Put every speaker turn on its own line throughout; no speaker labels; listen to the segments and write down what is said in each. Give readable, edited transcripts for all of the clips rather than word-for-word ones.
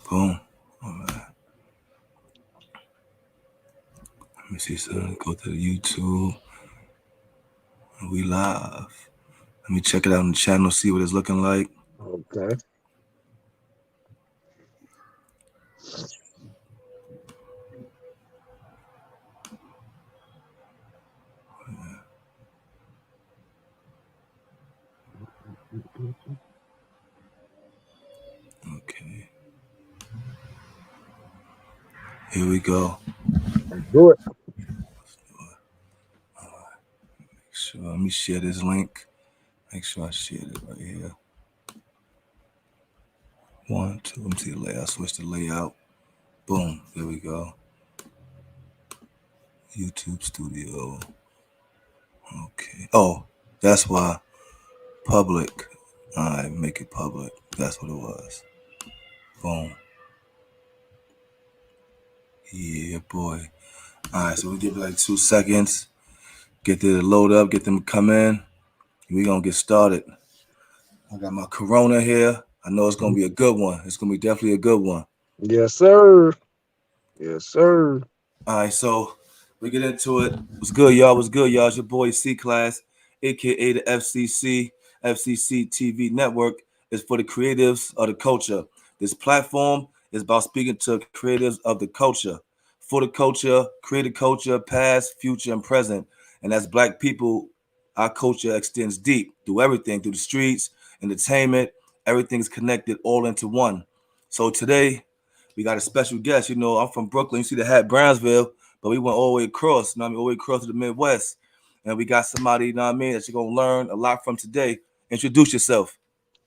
Boom. All right. Let me see something. Go to the YouTube. We live. Let me check it out on the channel, see what it's looking like.
Okay.
Okay. Here we go.
Let's do it.
Sure. Let me share this link. Make sure I share it right here. 1, 2. Let me see the layout. Switch the layout. Boom. There we go. YouTube Studio. Okay. Oh, that's why. Public. Alright, make it public. That's what it was. Boom. Yeah, boy. Alright, so we give it like 2 seconds. Get there to load up, get them to come in. We gonna get started. I got my Corona here. I know it's gonna be a good one. It's gonna be definitely a good one.
Yes, sir. Yes, sir.
Alright, so we get into it. What's good, y'all? What's good, y'all? It's your boy C Class, aka the FCC. FCC TV network is for the creatives of the culture. This platform is about speaking to creatives of the culture, for the culture, creative culture, past, future, and present. And as Black people, our culture extends deep through everything, through the streets, entertainment. Everything is connected all into one. So today, we got a special guest. You know, I'm from Brooklyn. You see the hat, Brownsville, but we went all the way across. You know what I mean? All the way across to the Midwest. And we got somebody, you know what I mean, that you're gonna learn a lot from today. Introduce yourself.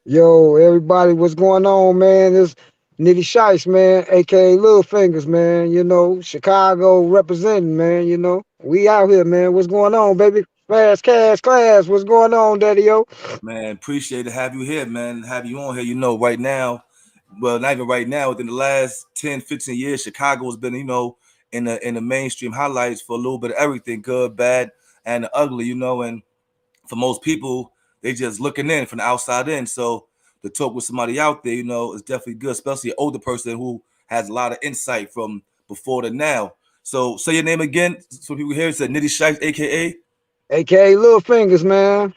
Yo, everybody, what's going on, man? This Nitty Sheist, man, aka Little Fingers, man. You know, Chicago representing, man. You know, we out here, man. What's going on, baby? Fast cash class. What's going on, Daddy? Yo?
Man, appreciate to have you here, man. Have you on here. You know, right now, well, not even right now, within the last 10, 15 years, Chicago has been, you know, in the mainstream highlights for a little bit of everything, good, bad, and the ugly, you know, and for most people, they just looking in from the outside in. So to talk with somebody out there, you know, is definitely good, especially an older person who has a lot of insight from before to now. So say your name again, so people hear it. Said Nitty Shiest, aka
AKA Little Fingers, man.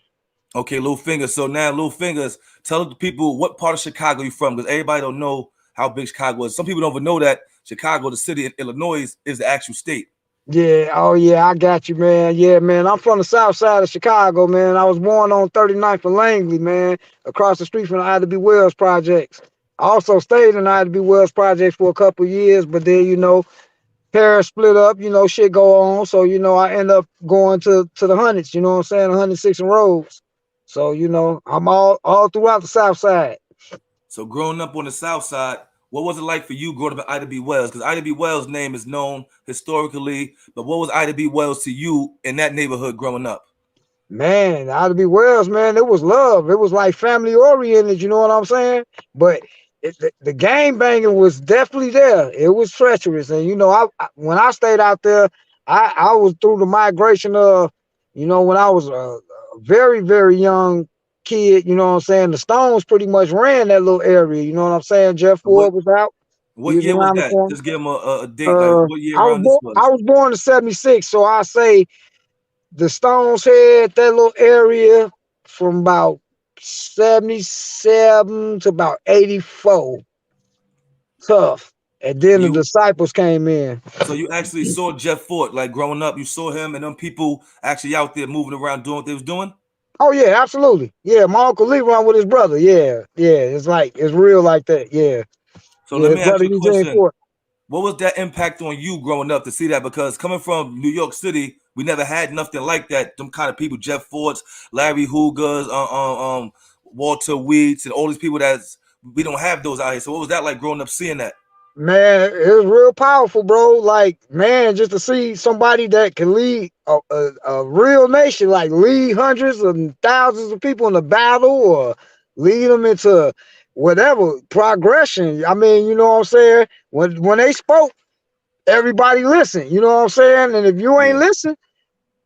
okay, Little Fingers. So now, Little Fingers, tell the people what part of Chicago you from, because everybody don't know how big Chicago is. Some people don't even know that Chicago, the city in Illinois, is the actual state.
Yeah, oh yeah, I got you, man. Yeah, man, I'm from the south side of Chicago, man. I was born on 39th and Langley, man, across the street from the Ida B. Wells projects. I also stayed in the Ida B. Wells projects for a couple of years, but then, you know, parents split up, you know, shit go on. So, you know, I end up going to the hundreds, you know what I'm saying, 106 and Rhodes. So, you know, I'm all throughout the south side.
So growing up on the South Side, what was it like for you growing up in Ida B. Wells? Because Ida B. Wells' name is known historically, but what was Ida B. Wells to you in that neighborhood growing up?
Man, Ida B. Wells, man, it was love. It was like family oriented, you know what I'm saying? But the game banging was definitely there. It was treacherous. And, you know, when I stayed out there, I was through the migration of, you know, when I was a very, very young kid, you know what I'm saying? The Stones pretty much ran that little area, you know what I'm saying? Jeff
What
Ford was out. He
what
was
year was
around the
that?
corner.
Just give them a date, like what year around this
I
was.
was born in '76, so I say the Stones had that little area from about 77 to about 84. Tough. And then the
You
disciples came in.
so you actually saw Jeff Fort, like growing up, you saw him and them people actually out there moving around doing what they was doing.
Oh yeah, absolutely. Yeah, my uncle Lee run with his brother. Yeah, yeah. It's like it's real like that. Yeah.
So
Yeah,
let
his
me ask
brother
you a
Eugene
question.
Ford.
What was that impact on you growing up to see that? Because coming from New York City, we never had nothing like that. Them kind of people, Jeff Fords, Larry Hoogers, Walter Weeds, and all these people that's we don't have those out here. So what was that like growing up seeing that?
Man, it was real powerful, bro. Like, man, just to see somebody that can lead a real nation, like lead hundreds and thousands of people in a battle or lead them into whatever progression. I mean, you know what I'm saying? When they spoke, everybody listened. You know what I'm saying? And if you ain't
Yeah.
listen,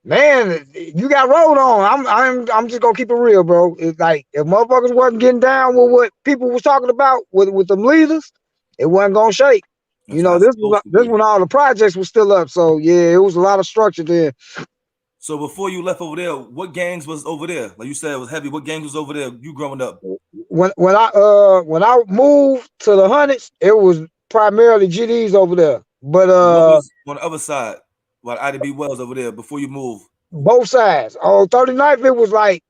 man, you got rolled on. I'm just gonna keep it real, bro. It's like if motherfuckers wasn't getting down with what people was talking about with them leaders. it wasn't gonna shake.
That's how it's supposed to
This
be.
when all the projects were still up. So yeah, it was a lot of structure there.
So before you left over there, what gangs was over there? Like you said, it was heavy. What gangs was over there? You growing up?
When I moved to the hundreds, it was primarily GDs over there. But
So what was on the other side? Like Ida B. Wells over there before you move.
both sides. On 39th, it was like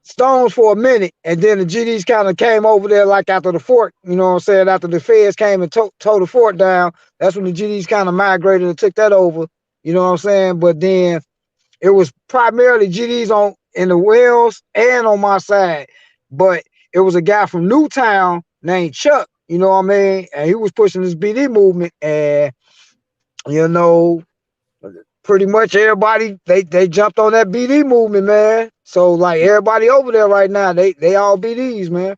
Stones for a minute, and then the GDs kind of came over there like after the fort, you know what I'm saying? After the feds came and tore the fort down, that's when the GDs kind of migrated and took that over, you know what I'm saying? But then it was primarily GDs on in the Wells and on my side. But it was a guy from Newtown named Chuck, you know what I mean? And he was pushing this BD movement, and you know, pretty much everybody they jumped on that BD movement, man. So like everybody over there right now, they all BDs, man.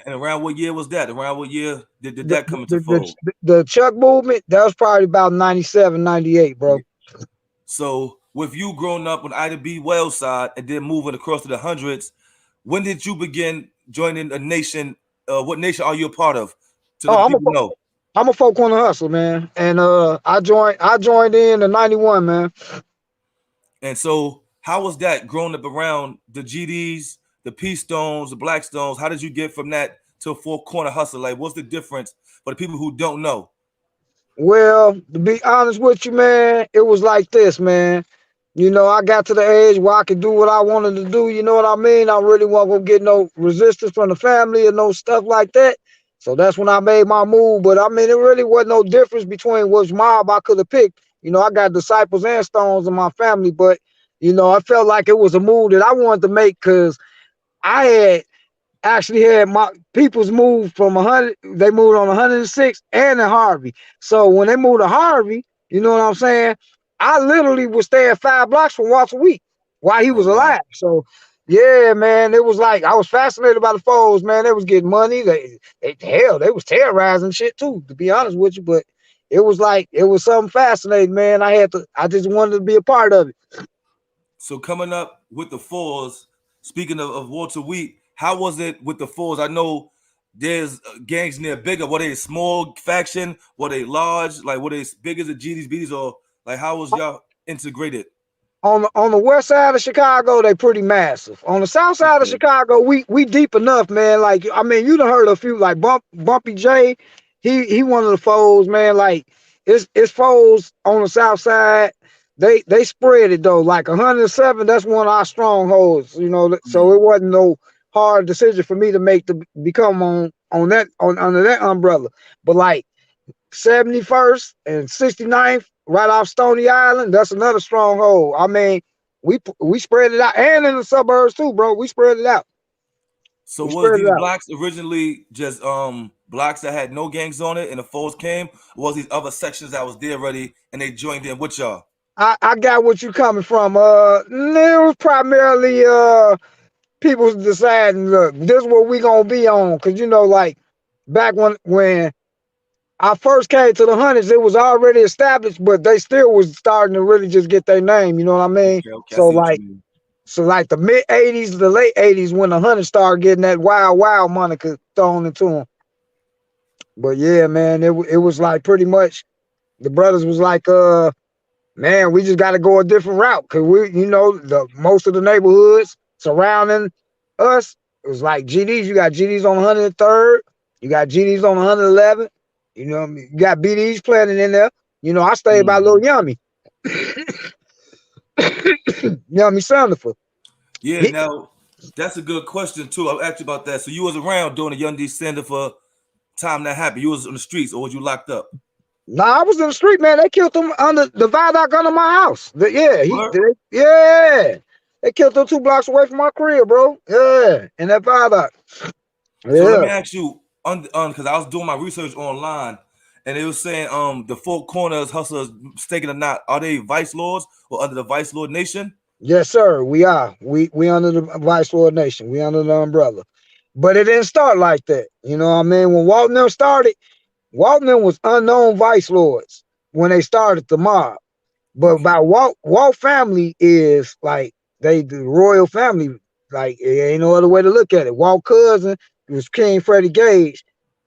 And around what year was that? Around what year did
The
that come into
the, the,
fold?
the Chuck movement, that was probably about 97, 98, bro.
So with you growing up on Ida B. Wells side and then moving across to the hundreds, when did you begin joining a nation? What nation are you a part of? To let the
Oh,
people know.
I'm a folk corner hustler, man. And I joined in 91, man.
And so how was that growing up around the GDs, the P Stones, the Black Stones? How did you get from that to a four corner hustle? Like what's the difference for the people who don't know?
Well, to be honest with you, man, it was like this, man. You know, I got to the age where I could do what I wanted to do. You know what I mean? I really wasn't gonna get no resistance from the family or no stuff like that. So that's when I made my move. But I mean, it really wasn't no difference between which mob I could have picked. You know, I got disciples and stones in my family, but you know, I felt like it was a move that I wanted to make because I had actually had my people's moved from 100. They moved on 106 and in Harvey. So when they moved to Harvey, you know what I'm saying? I literally was staying 5 blocks from Walter Week while he
Oh
was
wow.
alive. So yeah, man, it was like I was fascinated by the foes, man. They was getting money. They was terrorizing shit too, to be honest with you. But it was like it was something fascinating, man. I just wanted to be a part of it.
So coming up with the fours, speaking of Walter Wheat, how was it with the fours? I know there's gangs near bigger. Were they a small faction? Were they large? Like were they as big as the GDs, BDs, or like how was y'all integrated?
On the west side of Chicago, they pretty massive. On the south side of
Okay.
Chicago, we deep enough, man. Like I mean, you done heard a few like Bumpy J. He one of the foes, man. Like it's foes on the south side. They spread it though. Like 107, that's one of our strongholds. You know, so
Mm.
it wasn't no hard decision for me to make to become on that on under that umbrella. But like 71st and 69th, right off Stony Island. That's another stronghold. I mean, we spread it out, and in the suburbs too, bro. We spread it out.
So
We
was
spread it
these
out.
blocks originally just blocks that had no gangs on it and the foes came? Or was these other sections that was there already and they joined in with y'all?
I got what you coming from. It was primarily people deciding, look, this is what we gonna be on, cause you know, like back when I first came to the hundreds, it was already established, but they still was starting to really just get their name. You know what I mean?
Okay, okay, I
So
see what you
like
mean.
So like the mid '80s, the late '80s, when the hunters started getting that wild, wild moniker thrown into them. But yeah, man, it was like pretty much the brothers was like, man, we just got to go a different route because we, you know, the most of the neighborhoods surrounding us, it was like GDs. You got GDs on 103rd, you got GDs on 111th. You know, what I mean? You got BDs planted in there. You know, I stayed by Little
Mhm.
Yummy, Yummy Sandifer.
Yeah,
He,
now that's a good question too. I'll ask you about that. So you was around during the Young D Sander for time that happened. You was on the streets or was you locked up?
Nah, I was in the street, man. They killed him under the viaduct under my house. Yeah,
What?
yeah. They killed him 2 blocks away from my crib, bro. Yeah, in that viaduct.
So let me
Yeah.
ask you, because I was doing my research online, and it was saying the four corners hustlers, mistaken or not, are they vice lords or under the vice lord nation?
Yes, sir. We are. We under the Vice Lord Nation. We under the umbrella. But it didn't start like that. You know what I mean? When Walton started, Walton was unknown vice lords when they started the mob. But
Okay.
by Walt family is like they the royal family. Like it ain't no other way to look at it. Walt cousin was King Freddie Gage.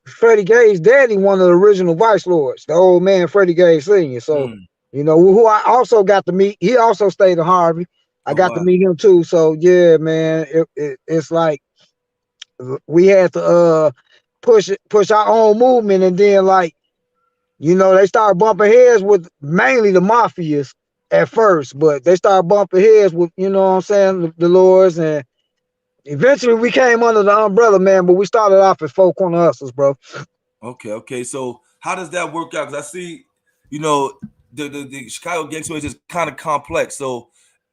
Freddie Gay's daddy, one of the original vice lords, the old man Freddie Gay Sr. So,
Mm.
who I also got to meet. He also stayed in Harvey. I
Oh
got to
wow.
meet him too. So yeah, man, it's like we had to push our own movement, and then like they started bumping heads with mainly the mafias at first, but they started bumping heads with what I'm saying, the lords, and eventually we came under the umbrella, man. But we started off as folk corner hustlers, bro.
Okay, okay. So how does that work out? Because I see, you know, the Chicago gang situation is kind of complex. So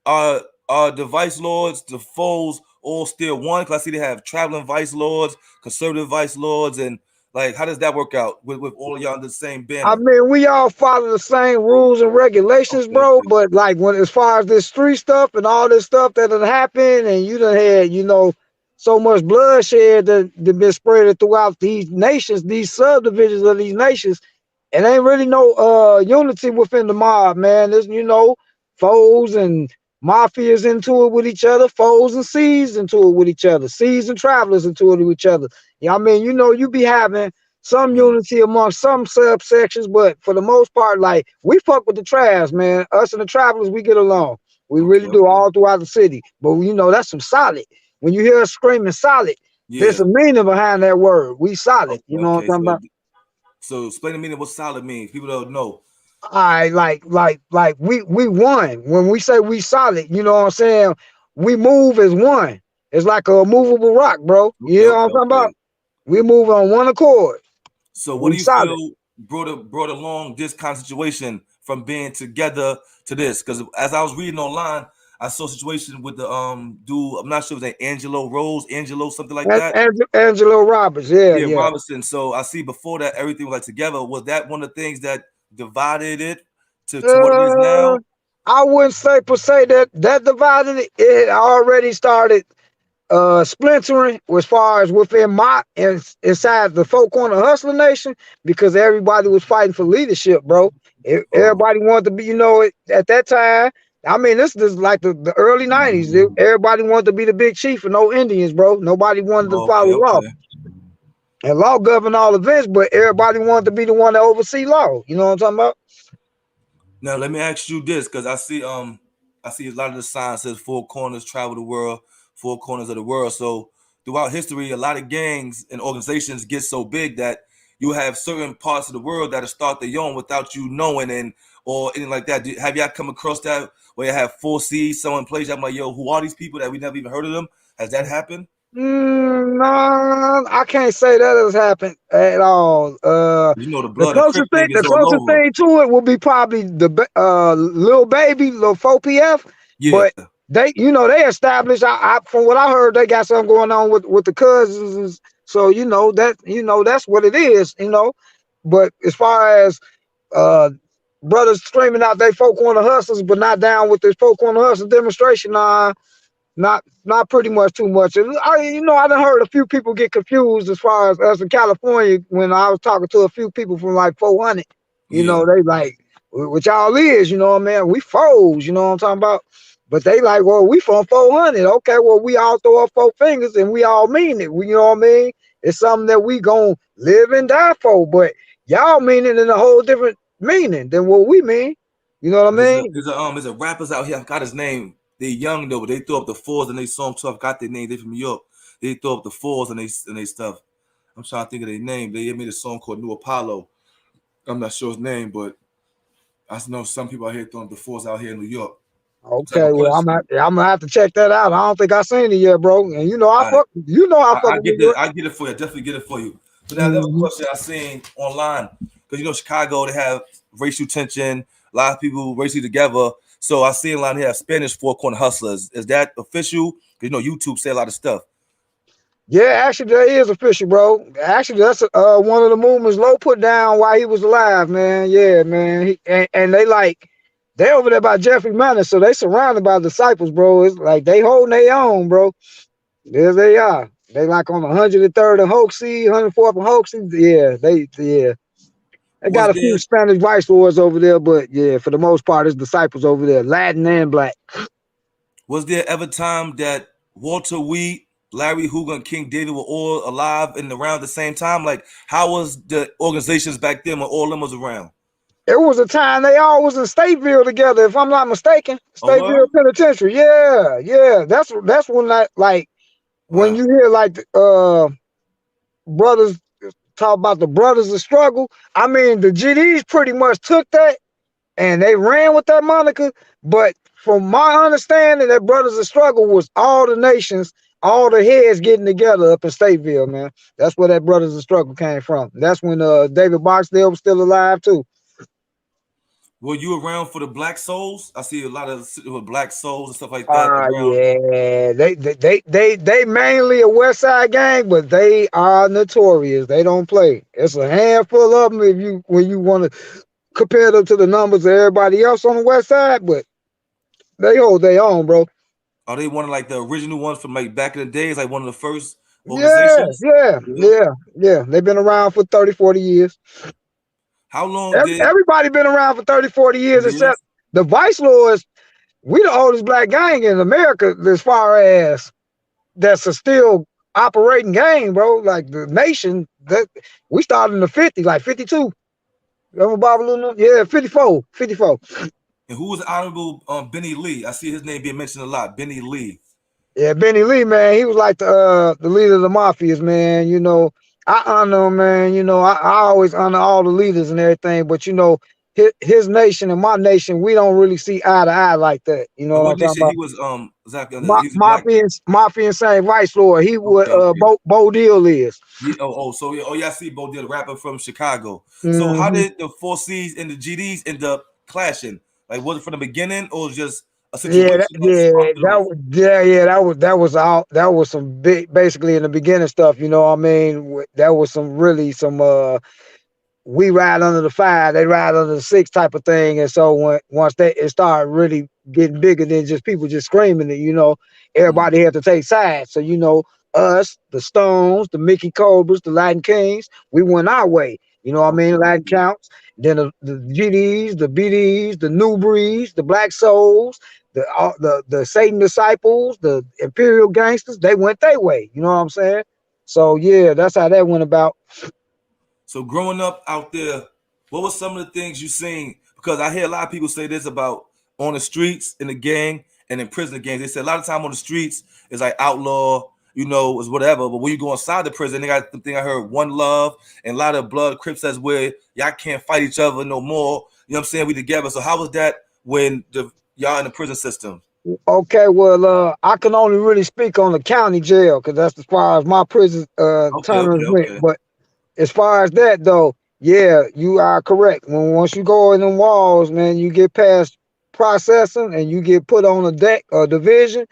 are the vice lords, the foes, all still one? Because I see they have traveling vice lords, conservative vice lords, and like how does that work out with all of y'all under the same
I
banner?
mean, we all follow the same rules and regulations,
Okay,
bro.
okay.
But like when as far as this street stuff and all this stuff that done happened, and you done had, so much bloodshed that been spread throughout these nations, these subdivisions of these nations, it ain't really no unity within the mob, man. There's foes and mafias into it with each other, foes and seeds into it with each other, seeds and travelers into it with each other. Yeah, I mean, you be having some
Mm.
unity among some subsections, but for the most part, like we fuck with the tribes, man. Us and the travelers, we get along. We
Okay,
really do
okay.
all throughout the city. But that's some solid. When you hear us screaming solid, there's
Yeah.
a meaning behind that word. We solid.
Okay,
You know what
okay.
I'm talking about?
So explain to me what solid means. People don't know.
I like we won. When we say we solid, you know what I'm saying? We move as one. It's like a movable rock, bro.
Okay,
You know what
okay,
I'm talking
okay.
about? We move on one accord.
So what
We
do you
solid.
feel brought along this kind of situation from being together to this? Because as I was reading online, I saw a situation with the dude. I'm not sure if it was Angelo, something like that.
Angelo Roberts, yeah,
Yeah,
yeah.
Robinson. So I see before that everything was like together. Was that one of the things that divided it to what it is
Uh,
now?
I wouldn't say per se that divided it. It already started splintering as far as within inside the Four Corner Hustler Nation, because everybody was fighting for leadership, bro.
Oh,
Everybody wanted to be, at that time. I mean, this is like the early '90s. Everybody wanted to be the big chief and no Indians, bro. Nobody wanted to
okay,
follow law.
okay.
And law governed all events, but everybody wanted to be the one to oversee law. You know what I'm talking about?
Now let me ask you this, because I see a lot of the signs says four corners travel the world, four corners of the world. So throughout history, a lot of gangs and organizations get so big that you have certain parts of the world that start their own without you knowing, and or anything like that. Have y'all come across that where you have four C's, someone plays? I'm like, yo, who are these people that we never even heard of them? Has that happened?
No, I can't say that has happened at all.
You know, the
The
blood and Crip
closest thing,
thing is all over.
to it will be probably the little baby, little 4PF.
Yeah,
But they established. From what I heard, they got something going on with the cousins. So that's what it is. But as far as uh brothers screaming out they folk on the hustlers, but not down with this folk on the hustle demonstration, not pretty much too much. And I done heard a few people get confused as far as us in California when I was talking to a few people from like 400.
yeah.
They like, what y'all is, what I mean? We foes, you know what I'm talking about? But they like, well, we from 400. Okay, well, we all throw up four fingers and we all mean it. You know what I mean? It's something that we gonna live and die for. But y'all mean it in a whole different meaning than what we mean. You know what I mean?
There's a rappers out here. I got his name. They young though, but they throw up the fours and they saw him too. I got their name. They from New York. They throw up the fours and they stuff. I'm trying to think of their name. They made a song called New Apollo. I'm not sure his name, but I know some people out here throwing up the fours out here in New York. Type
Okay,
of
well,
question.
I'm gonna have to check that out. I don't think I seen it yet, bro. And
I
I fuck
I
with
get
New York.
I get it for you. I definitely get it for you. But now another
Hmm.
question I seen online, because Chicago, they have racial tension. A lot of people racially together. So I see a lot here Spanish four corner hustlers. Is that official? Because YouTube say a lot of stuff.
Yeah, actually, that is official, bro. Actually, that's one of the movements Low put down while he was alive, man. Yeah, man. And they over there by Jeffrey Manor, so they surrounded by disciples, bro. It's like they holding their own, bro. There they are. They like on 103rd and Hoaxie, 104th and Hoaxie. Yeah. They
Was
got a few
there
Spanish vice lords over there, but yeah, for the most part, it's disciples over there, Latin and black.
was there ever time that Walter Weed, Larry Hoover and King David were all alive and around the same time? Like, how was the organizations back then when all of them was around?
It was a time they all was in Stateville together, if I'm not mistaken.
Oh, what?
Stateville Penitentiary. Yeah, yeah. That's when I like when
Wow.
you hear like brothers talk about the brothers of struggle. I mean, the GDs pretty much took that and they ran with that moniker. But from my understanding, that brothers of struggle was all the nations, all the heads getting together up in Stateville, man. That's where that brothers of struggle came from. That's when David Boxdale was still alive too.
Were you around for the Black Souls? I see a lot of Black Souls and stuff like that around.
Yeah, they mainly a West Side gang, but they are notorious. They don't play. It's a handful of them if you when you want to compare them to the numbers of everybody else on the West Side, but they hold their own, bro.
Are they one of like the original ones from like back in the days, like one of the first
Yeah,
organizations?
yeah,
Yeah.
yeah, yeah. They've been around for 30, 40 years.
How long did?
Everybody been around for 30, 40 years
Yeah.
except the Vice Lords. We the oldest black gang in America as far as that's a still operating gang, bro. Like the nation that we started in the 50s, like 52. Remember Babalu? Yeah, 54, 54.
And who was Honorable Benny Lee? I see his name being mentioned a lot. Benny Lee.
Yeah, Benny Lee, man, he was like the leader of the mafias, man. You know, I honor him, man. You know, I always honor all the leaders and everything, but you know, his nation and my nation, we don't really see eye to eye like that. You know
And
what
what
I'm talking
nation he
about?
was? Exactly. He's a black.
Mafia and Saint Vice Lord. He would
Okay. Okay.
Bo Deal is.
Yeah. So yeah. Oh yeah. I see. Bo did a rapper from Chicago. So how
Mm-hmm.
did the 4Cs and the GDs end up clashing? Like, was it from the beginning or just a
Yeah,
situation that sparked it off?
that was some big, basically in the beginning stuff. You know what I mean? That was some really some we ride under the five, they ride under the six type of thing. And so once it started really getting bigger than just people just screaming it, you know,
Mm.
everybody had to take sides. So you know, us, the Stones, the Mickey Cobras, the Latin Kings, we went our way. You know what I
Okay.
mean? Latin
Okay.
counts. Then the GDs, the BDs, the New Breeds, the Black Souls, the Satan disciples, the Imperial gangsters, they went their way. You know what I'm saying? So yeah, that's how that went about.
So growing up out there, what were some of the things you seen? Because I hear a lot of people say this about on the streets in the gang and in prison gangs. They say a lot of time on the streets is like outlaw, you know, is whatever. But when you go inside the prison, they got the thing I heard, one love and a lot of blood Crips as where y'all can't fight each other no more. You know what I'm saying? We together. So how was that when y'all in the prison system?
Okay, well, I can only really speak on the county jail because that's as far as my prison
Okay,
terms
okay,
went.
okay.
But as far as that though, yeah, you are correct. Once you go in them walls, man, you get past processing and you get put on a deck or division,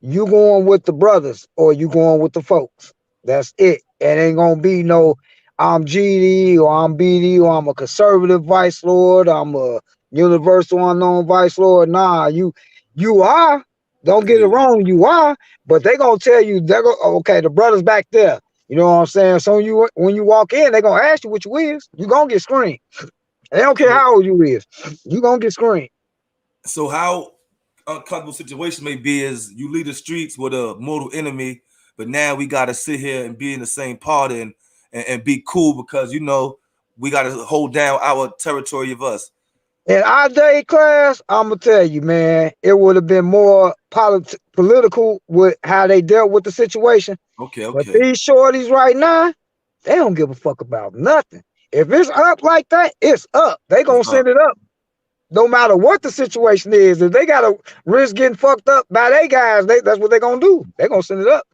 you going with the brothers or you going with the folks. That's it. It ain't gonna be no I'm GD or I'm BD or I'm a conservative vice lord, I'm a universal unknown vice lord. Nah, you are. Don't get it
Yeah.
wrong, you are, but they gonna tell you they're gonna okay, the brothers back there. You know what I'm saying? So you when you walk in, they gonna ask you what you is, you gonna get screened. They don't care
So
how old you is, you gonna get screened.
so how uncomfortable situation may be is you leave the streets with a mortal enemy, but now we gotta sit here and be in the same party and be cool because you know we gotta hold down our territory of us.
In our day class, I'm gonna tell you, man, it would have been more political with how they dealt with the situation.
Okay,
But
okay.
these shorties right now, they don't give a fuck about nothing. If it's up like that, it's up. They
It's
gonna
up.
send it up. No matter what the situation is. If they gotta risk getting fucked up by they guys, that's what they gonna do. They gonna send it up.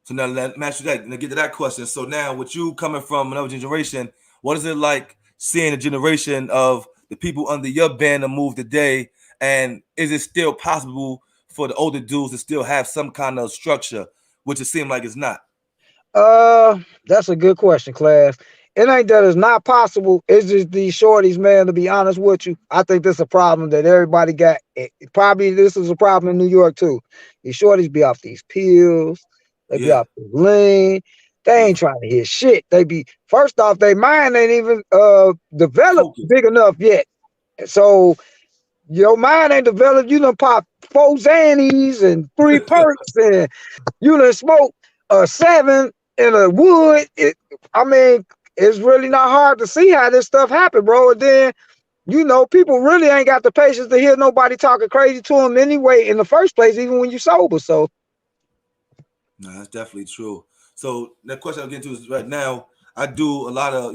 So now let me ask you that. Now get to that question. So now, with you coming from another generation, what is it like seeing a generation of the people under your banner move today? And is it still possible for the older dudes to still have some kind of structure, which it seems like it's not?
Uh, that's a good question, class. It ain't that it's not possible. It's just these shorties, man. To be honest with you, I think this is a problem that everybody got. Probably this is a problem in New York too. These shorties be off these pills. They be
Yeah,
off the lean. They
yeah.
ain't trying to hear shit. They be first off, their mind ain't even developed
Focus.
big enough yet. So your mind ain't developed. You done pop 4 Xannies and 3 perks, and you done smoke a 7 in a wood. I mean, it's really not hard to see how this stuff happen, bro. And then, people really ain't got the patience to hear nobody talking crazy to them anyway in the first place, even when you sober. So,
No, that's definitely true. So the question I'm getting to is right now. I do a lot of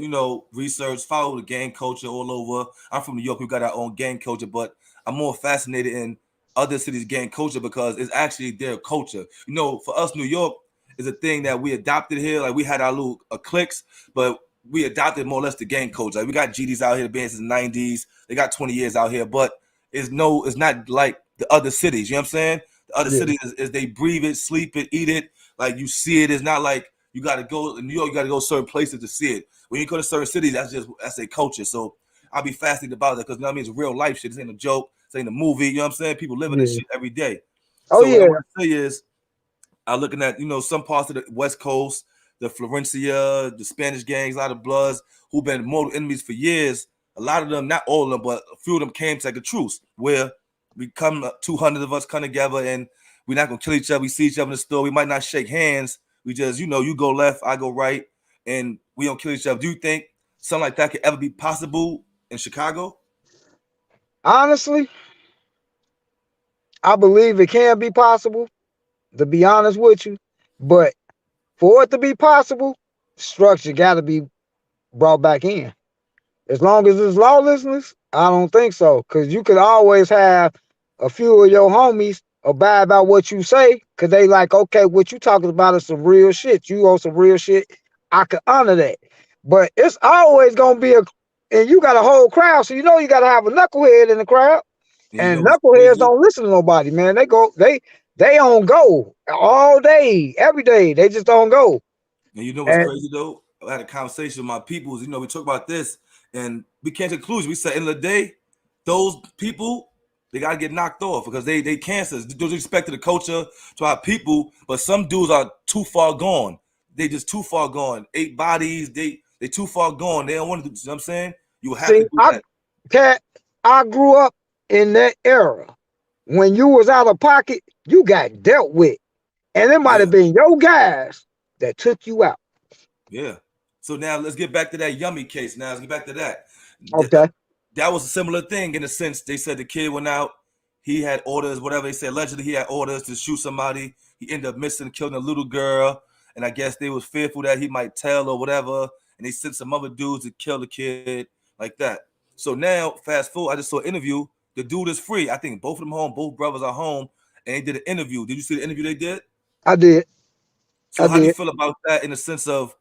research, follow the gang culture all over. I'm from New York. We got our own gang culture, but I'm more fascinated in other cities' gang culture because it's actually their culture. For us, New York is a thing that we adopted here. Like we had our little cliques, but we adopted more or less the gang culture. Like we got GDs out here been since the '90s. They got 20 years out here, but it's not like the other cities. You know what I'm saying? The other
yeah,
cities is they breathe it, sleep it, eat it. Like you see it. It's not like you got to go in New York. You got to go certain places to see it. When you go to certain cities, that's a culture. So I'll be fascinated about that because it's real life shit. This ain't a joke. This ain't a movie. You know what I'm saying? People living this
yeah.
shit every day.
Oh
So what I
yeah.
want to say is, I'm looking at some parts of the West Coast, the Florencia, the Spanish gangs, a lot of Bloods who've been mortal enemies for years. A lot of them, not all of them, but a few of them came to like a truce where we come 200 of us come together and we're not gonna kill each other. We see each other in the store. We might not shake hands. We just, you go left, I go right, and we don't kill each other. Do you think something like that could ever be possible in Chicago?
Honestly, I believe it can be possible, to be honest with you. But for it to be possible, structure got to be brought back in. As long as it's lawlessness, I don't think so. Because you could always have a few of your homies abide about what you say. Because they like, okay, what you talking about is some real shit. You own some real shit. I could honor that. But it's always going to be and you got a whole crowd. So you got to have a knucklehead in the crowd.
And you know
And
what's
knuckleheads
crazy?
don't listen to nobody, man. They on go all day, every day. They just don't go.
And you know what's
And
crazy though? I had a conversation with my peoples. We talk about this, and we came to a conclusion. We said, end of the day, those people they gotta get knocked off because they cancers. There's respect to the culture, to our people, but some dudes are too far gone. They just too far gone. 8 bodies, they too far gone. They don't want to do. You know what I'm saying? You have to
see,
do that.
Cat, I grew up in that era. When you was out of pocket, you got dealt with. And it might
Yeah,
have been your guys that took you out.
yeah. So now let's get back to that Yummy case. Now let's get back to that.
Okay.
That was a similar thing in a sense. They said the kid went out, he had orders, whatever they said. Allegedly, he had orders to shoot somebody. He ended up missing, killing a little girl, and I guess they was fearful that he might tell or whatever. And they sent some other dudes to kill the kid like that. So now, fast forward, I just saw an interview. The dude is free. I think both of them home, both brothers are home, and they did an interview. Did you see the interview they did?
I did.
So
I
how do you
did.
feel about that in the sense of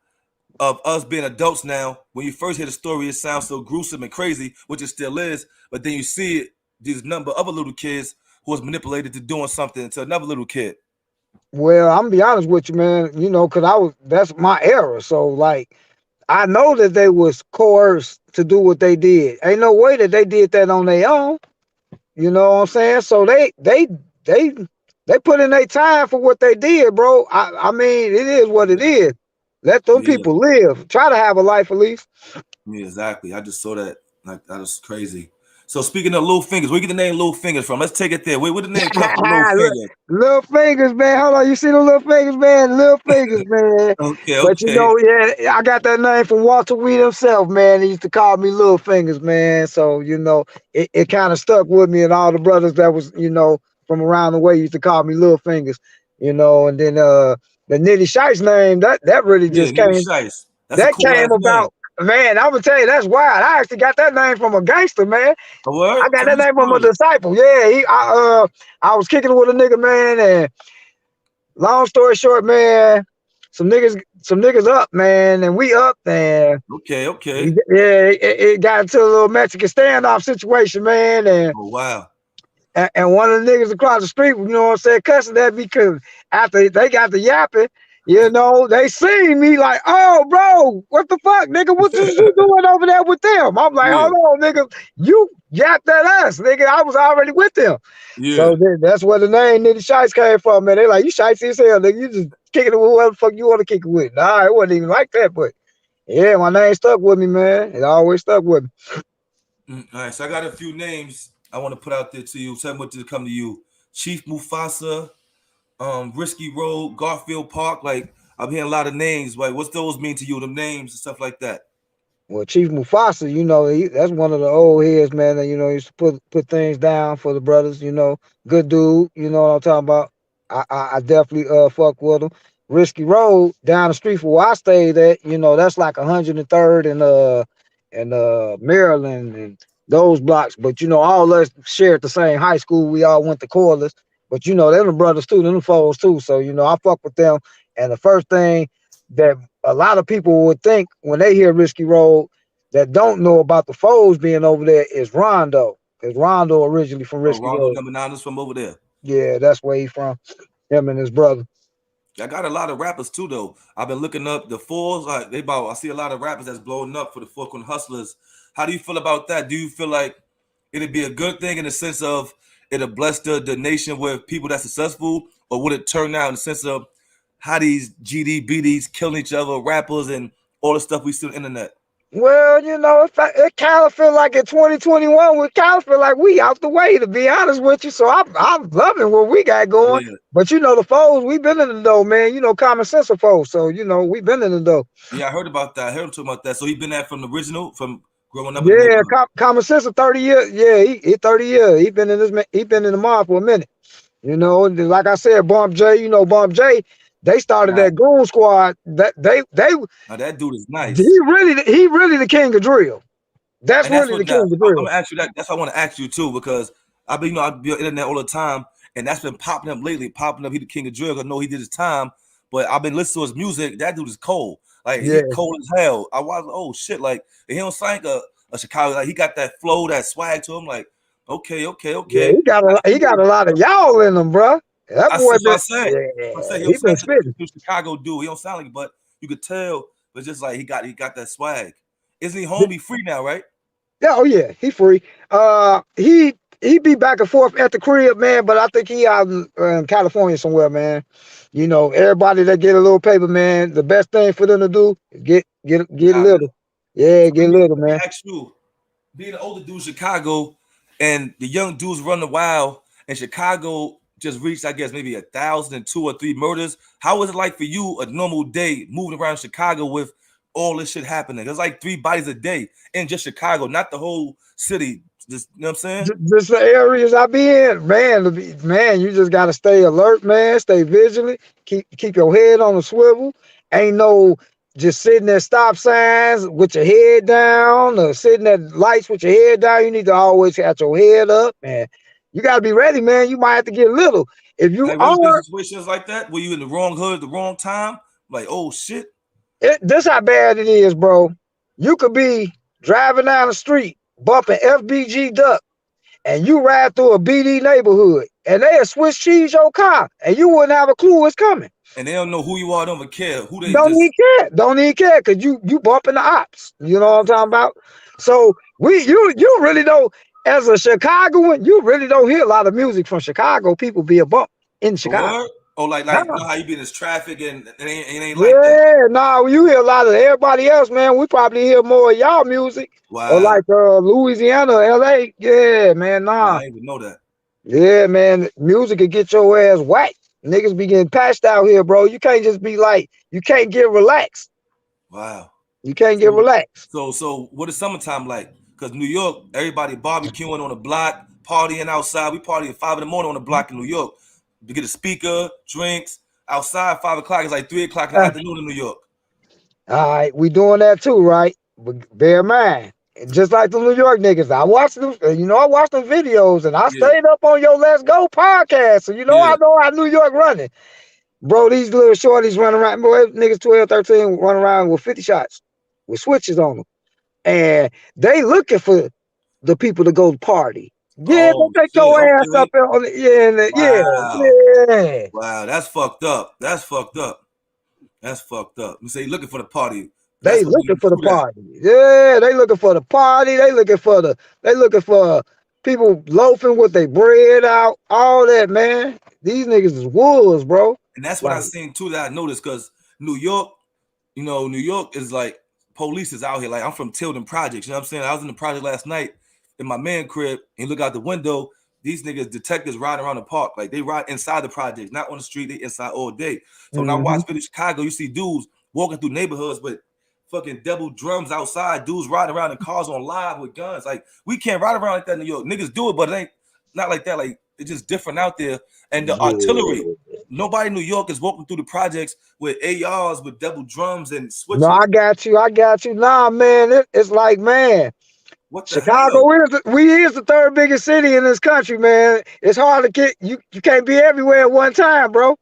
us being adults now? When you first hear the story, it sounds so gruesome and crazy, which it still is. But then you see it, these number of other little kids who was manipulated to doing something to another little kid.
Well, I'm gonna be honest with you, man, because that's my era. So like I know that they was coerced to do what they did. Ain't no way that they did that on their own. You know what I'm saying? So they they put in their time for what they did, bro. I mean, it is what it is. Let them
Yeah,
people live. Try to have a life at least.
yeah, exactly. I just saw that. Like that was crazy. So speaking of little fingers, where you get the name Little Fingers from? Let's take it there. Where did the name come from? Little Fingers.
Little fingers, man. Hold on. You see the little fingers, man? Little fingers, man.
Okay,
But
okay.
yeah, I got that name from Walter Weed himself, man. He used to call me Little Fingers, man. So, it kind of stuck with me, and all the brothers that was, from around the way used to call me Little Fingers, and then the Nitty Sheist name, that really
Yeah,
just
Nitty
came.
Shice. That's a
That
cool
came
ass name.
about, man. I'm gonna tell you, that's wild. I actually got that name from a gangster, man.
A word?
I got
Tell me
that
the
name from a
story.
disciple. Yeah, I was kicking it with a nigga, man, and long story short, man, some niggas up, man, and we up, and
Okay, okay.
it got into a little Mexican standoff situation, man, and
Oh wow.
and one of the niggas across the street, cussing at me because after they got the yapping, they seen me like, oh, bro, what the fuck, nigga, what you doing over there with them? I'm like,
Yeah,
hold on, nigga, you yapped at us, nigga. I was already with them.
yeah.
So that's where the name Nitty Shites came from, man. They like, you shitey as hell, nigga. You just kicking it with whoever the fuck you want to kick it with. Nah, it wasn't even like that, but yeah, my name stuck with me, man. It always stuck with me.
All right, so I got a few names. I want to put out there to you. Tell me what to come to you. Chief Mufasa, Risky Road, Garfield Park. Like I'm hearing a lot of names. Like what's those mean to you? Them names and stuff like that.
Well, Chief Mufasa, that's one of the old heads, man. That used to put things down for the brothers. Good dude. You know what I'm talking about. I definitely fuck with him. Risky Road down the street from where I stayed at. That's like 103rd and Maryland and those blocks. But all us shared the same high school. We all went to Corliss. But they're the brothers too. They're the foes too. So I fuck with them. And the first thing that a lot of people would think when they hear Risky Road that don't know about the foes being over there is Rondo. Because Rondo originally from
Oh,
Risky
Rondo
Road.
number 9 is from over there.
Yeah, that's where he from. Him and his brother.
I got a lot of rappers too, though. I've been looking up the fours. I see a lot of rappers that's blowing up for the Corner Hustlers. How do you feel about that? Do you feel like it'd be a good thing in the sense of it'll bless the nation with people that's successful, or would it turn out in the sense of how these GDBDs killing each other, rappers, and all the stuff we see on the internet?
Well, it kind of feel like in 2021, we kind of feel like we out the way, to be honest with you. So I'm loving what we got
Oh
going.
yeah,
But the foes, we been in the dough, man. Common sense of foes. So, we been in the dough.
yeah. I heard about that. I heard him talking about that. So he been there from the original, from growing up in the
Yeah,
neighborhood.
common sense of 30 years. Yeah, he 30 years. He been in the mob for a minute. Like I said, Bump J, Bump J, they started
Right.
that Goon Squad. That they
Now that dude is
he
nice.
really the king of drill. That's
And that's
really the
what
king
that
of
I'm
drill.
gonna ask you that. That's what I want to ask you too, because I be on the internet all the time, and that's been popping up lately. Popping up, he the king of drill. I know he did his time, but I've been listening to his music. That dude is cold. Like he
Yeah,
cold as hell. I was oh shit. Like he don't sound like a Chicago. Like he got that flow, that swag to him. Like okay, okay,
yeah,
okay.
he got a lot of y'all in him, bro. That
I
boy
said,
been,
I said
yeah,
he don't
he been
sound like
spitting.
a Chicago dude. He don't sound like it, but you could tell. But just like he got that swag. Isn't he home? He free now, right?
Yeah, oh yeah, he free. He be back and forth at the crib, man. But I think he out in California somewhere, man. Everybody that get a little paper, man. The best thing for them to do is get
Got it.
little. Yeah,
So
get little,
let me
man.
ask you, being an older dude in Chicago and the young dudes running wild, and Chicago just reached, I guess, maybe 1,002 or 3 murders. How was it like for you a normal day moving around Chicago with all this shit happening? There's like 3 bodies a day in just Chicago, not the whole city. Just you know what I'm saying?
Just the areas I be in, man. Man, you just gotta stay alert, man. Stay vigilant. Keep your head on the swivel. Ain't no just sitting at stop signs with your head down or sitting at lights with your head down. You need to always have your head up, man. You gotta be ready, man. You might have to get little. If you
Like really been
are,
situations like that where you in the wrong hood, the wrong time. Like oh shit.
this how bad it is, bro. You could be driving down the street, bumping FBG Duck, and you ride through a BD neighborhood and they'll Swiss cheese your car and you wouldn't have a clue it's coming.
And they don't know who you are, don't even care. Who they
Don't even
just
care. Don't even care because you bumping the ops. You know what I'm talking about? So you really don't, as a Chicagoan, you really don't hear a lot of music from Chicago people being bumped in
a
Chicago.
word? Or like you
Nah.
know how you be in this traffic and it ain't like that.
Yeah, nah, you hear a lot of everybody else, man. We probably hear more of y'all music. Or
Wow.
like Louisiana, LA. Yeah, man,
Wow,
nah.
I didn't even know that.
Yeah, man, music could get your ass whacked. Niggas be getting patched out here, bro. You can't just be like, you can't get relaxed.
Wow.
You can't get
So
relaxed.
so what is summertime like? Because New York, everybody barbecuing on the block, partying outside. We party at 5 in the morning on the block in New York. You get a speaker, drinks. Outside 5 o'clock. It's like 3 o'clock in the
Uh,
afternoon in New York.
all right, we doing that too, right? But bear in mind, just like the New York niggas, I watched them, I watched them videos and I
Yeah,
stayed up on your Let's Go podcast. So
yeah.
I know how New York running. Bro, these little shorties running around, boy, niggas 12, 13 running around with 50 shots with switches on them. And they looking for the people to go party. Yeah,
Oh
go take
shit.
your ass
Okay.
up on the, yeah,
Wow.
yeah.
Wow. That's fucked up. That's fucked up. That's fucked up. You say you're looking for the party.
They
That's what made
looking
them
for the
do that.
party. Yeah, they looking for the party. They looking for people loafing with their bread out, all that, man. These niggas is wolves, bro.
And that's what I
Like,
seen too that I noticed because New York, New York is like police is out here. Like I'm from Tilden Projects, you know what I'm saying? I was in the project last night. in my man crib and look out the window, these niggas, detectives riding around the park. Like they ride inside the projects, not on the street, they inside all day. So when I watch video Chicago, you see dudes walking through neighborhoods with fucking double drums outside, dudes riding around in cars on live with guns. Like we can't ride around like that in New York. Niggas do it, but it ain't not like that. Like it's just different out there. And the artillery, nobody in New York is walking through the projects with ARs with double drums and switches.
No, I got you. Nah, man, it's like, man,
what the
Chicago
hell?
is the third biggest city in this country, man. It's hard to get you can't be everywhere at one time, bro.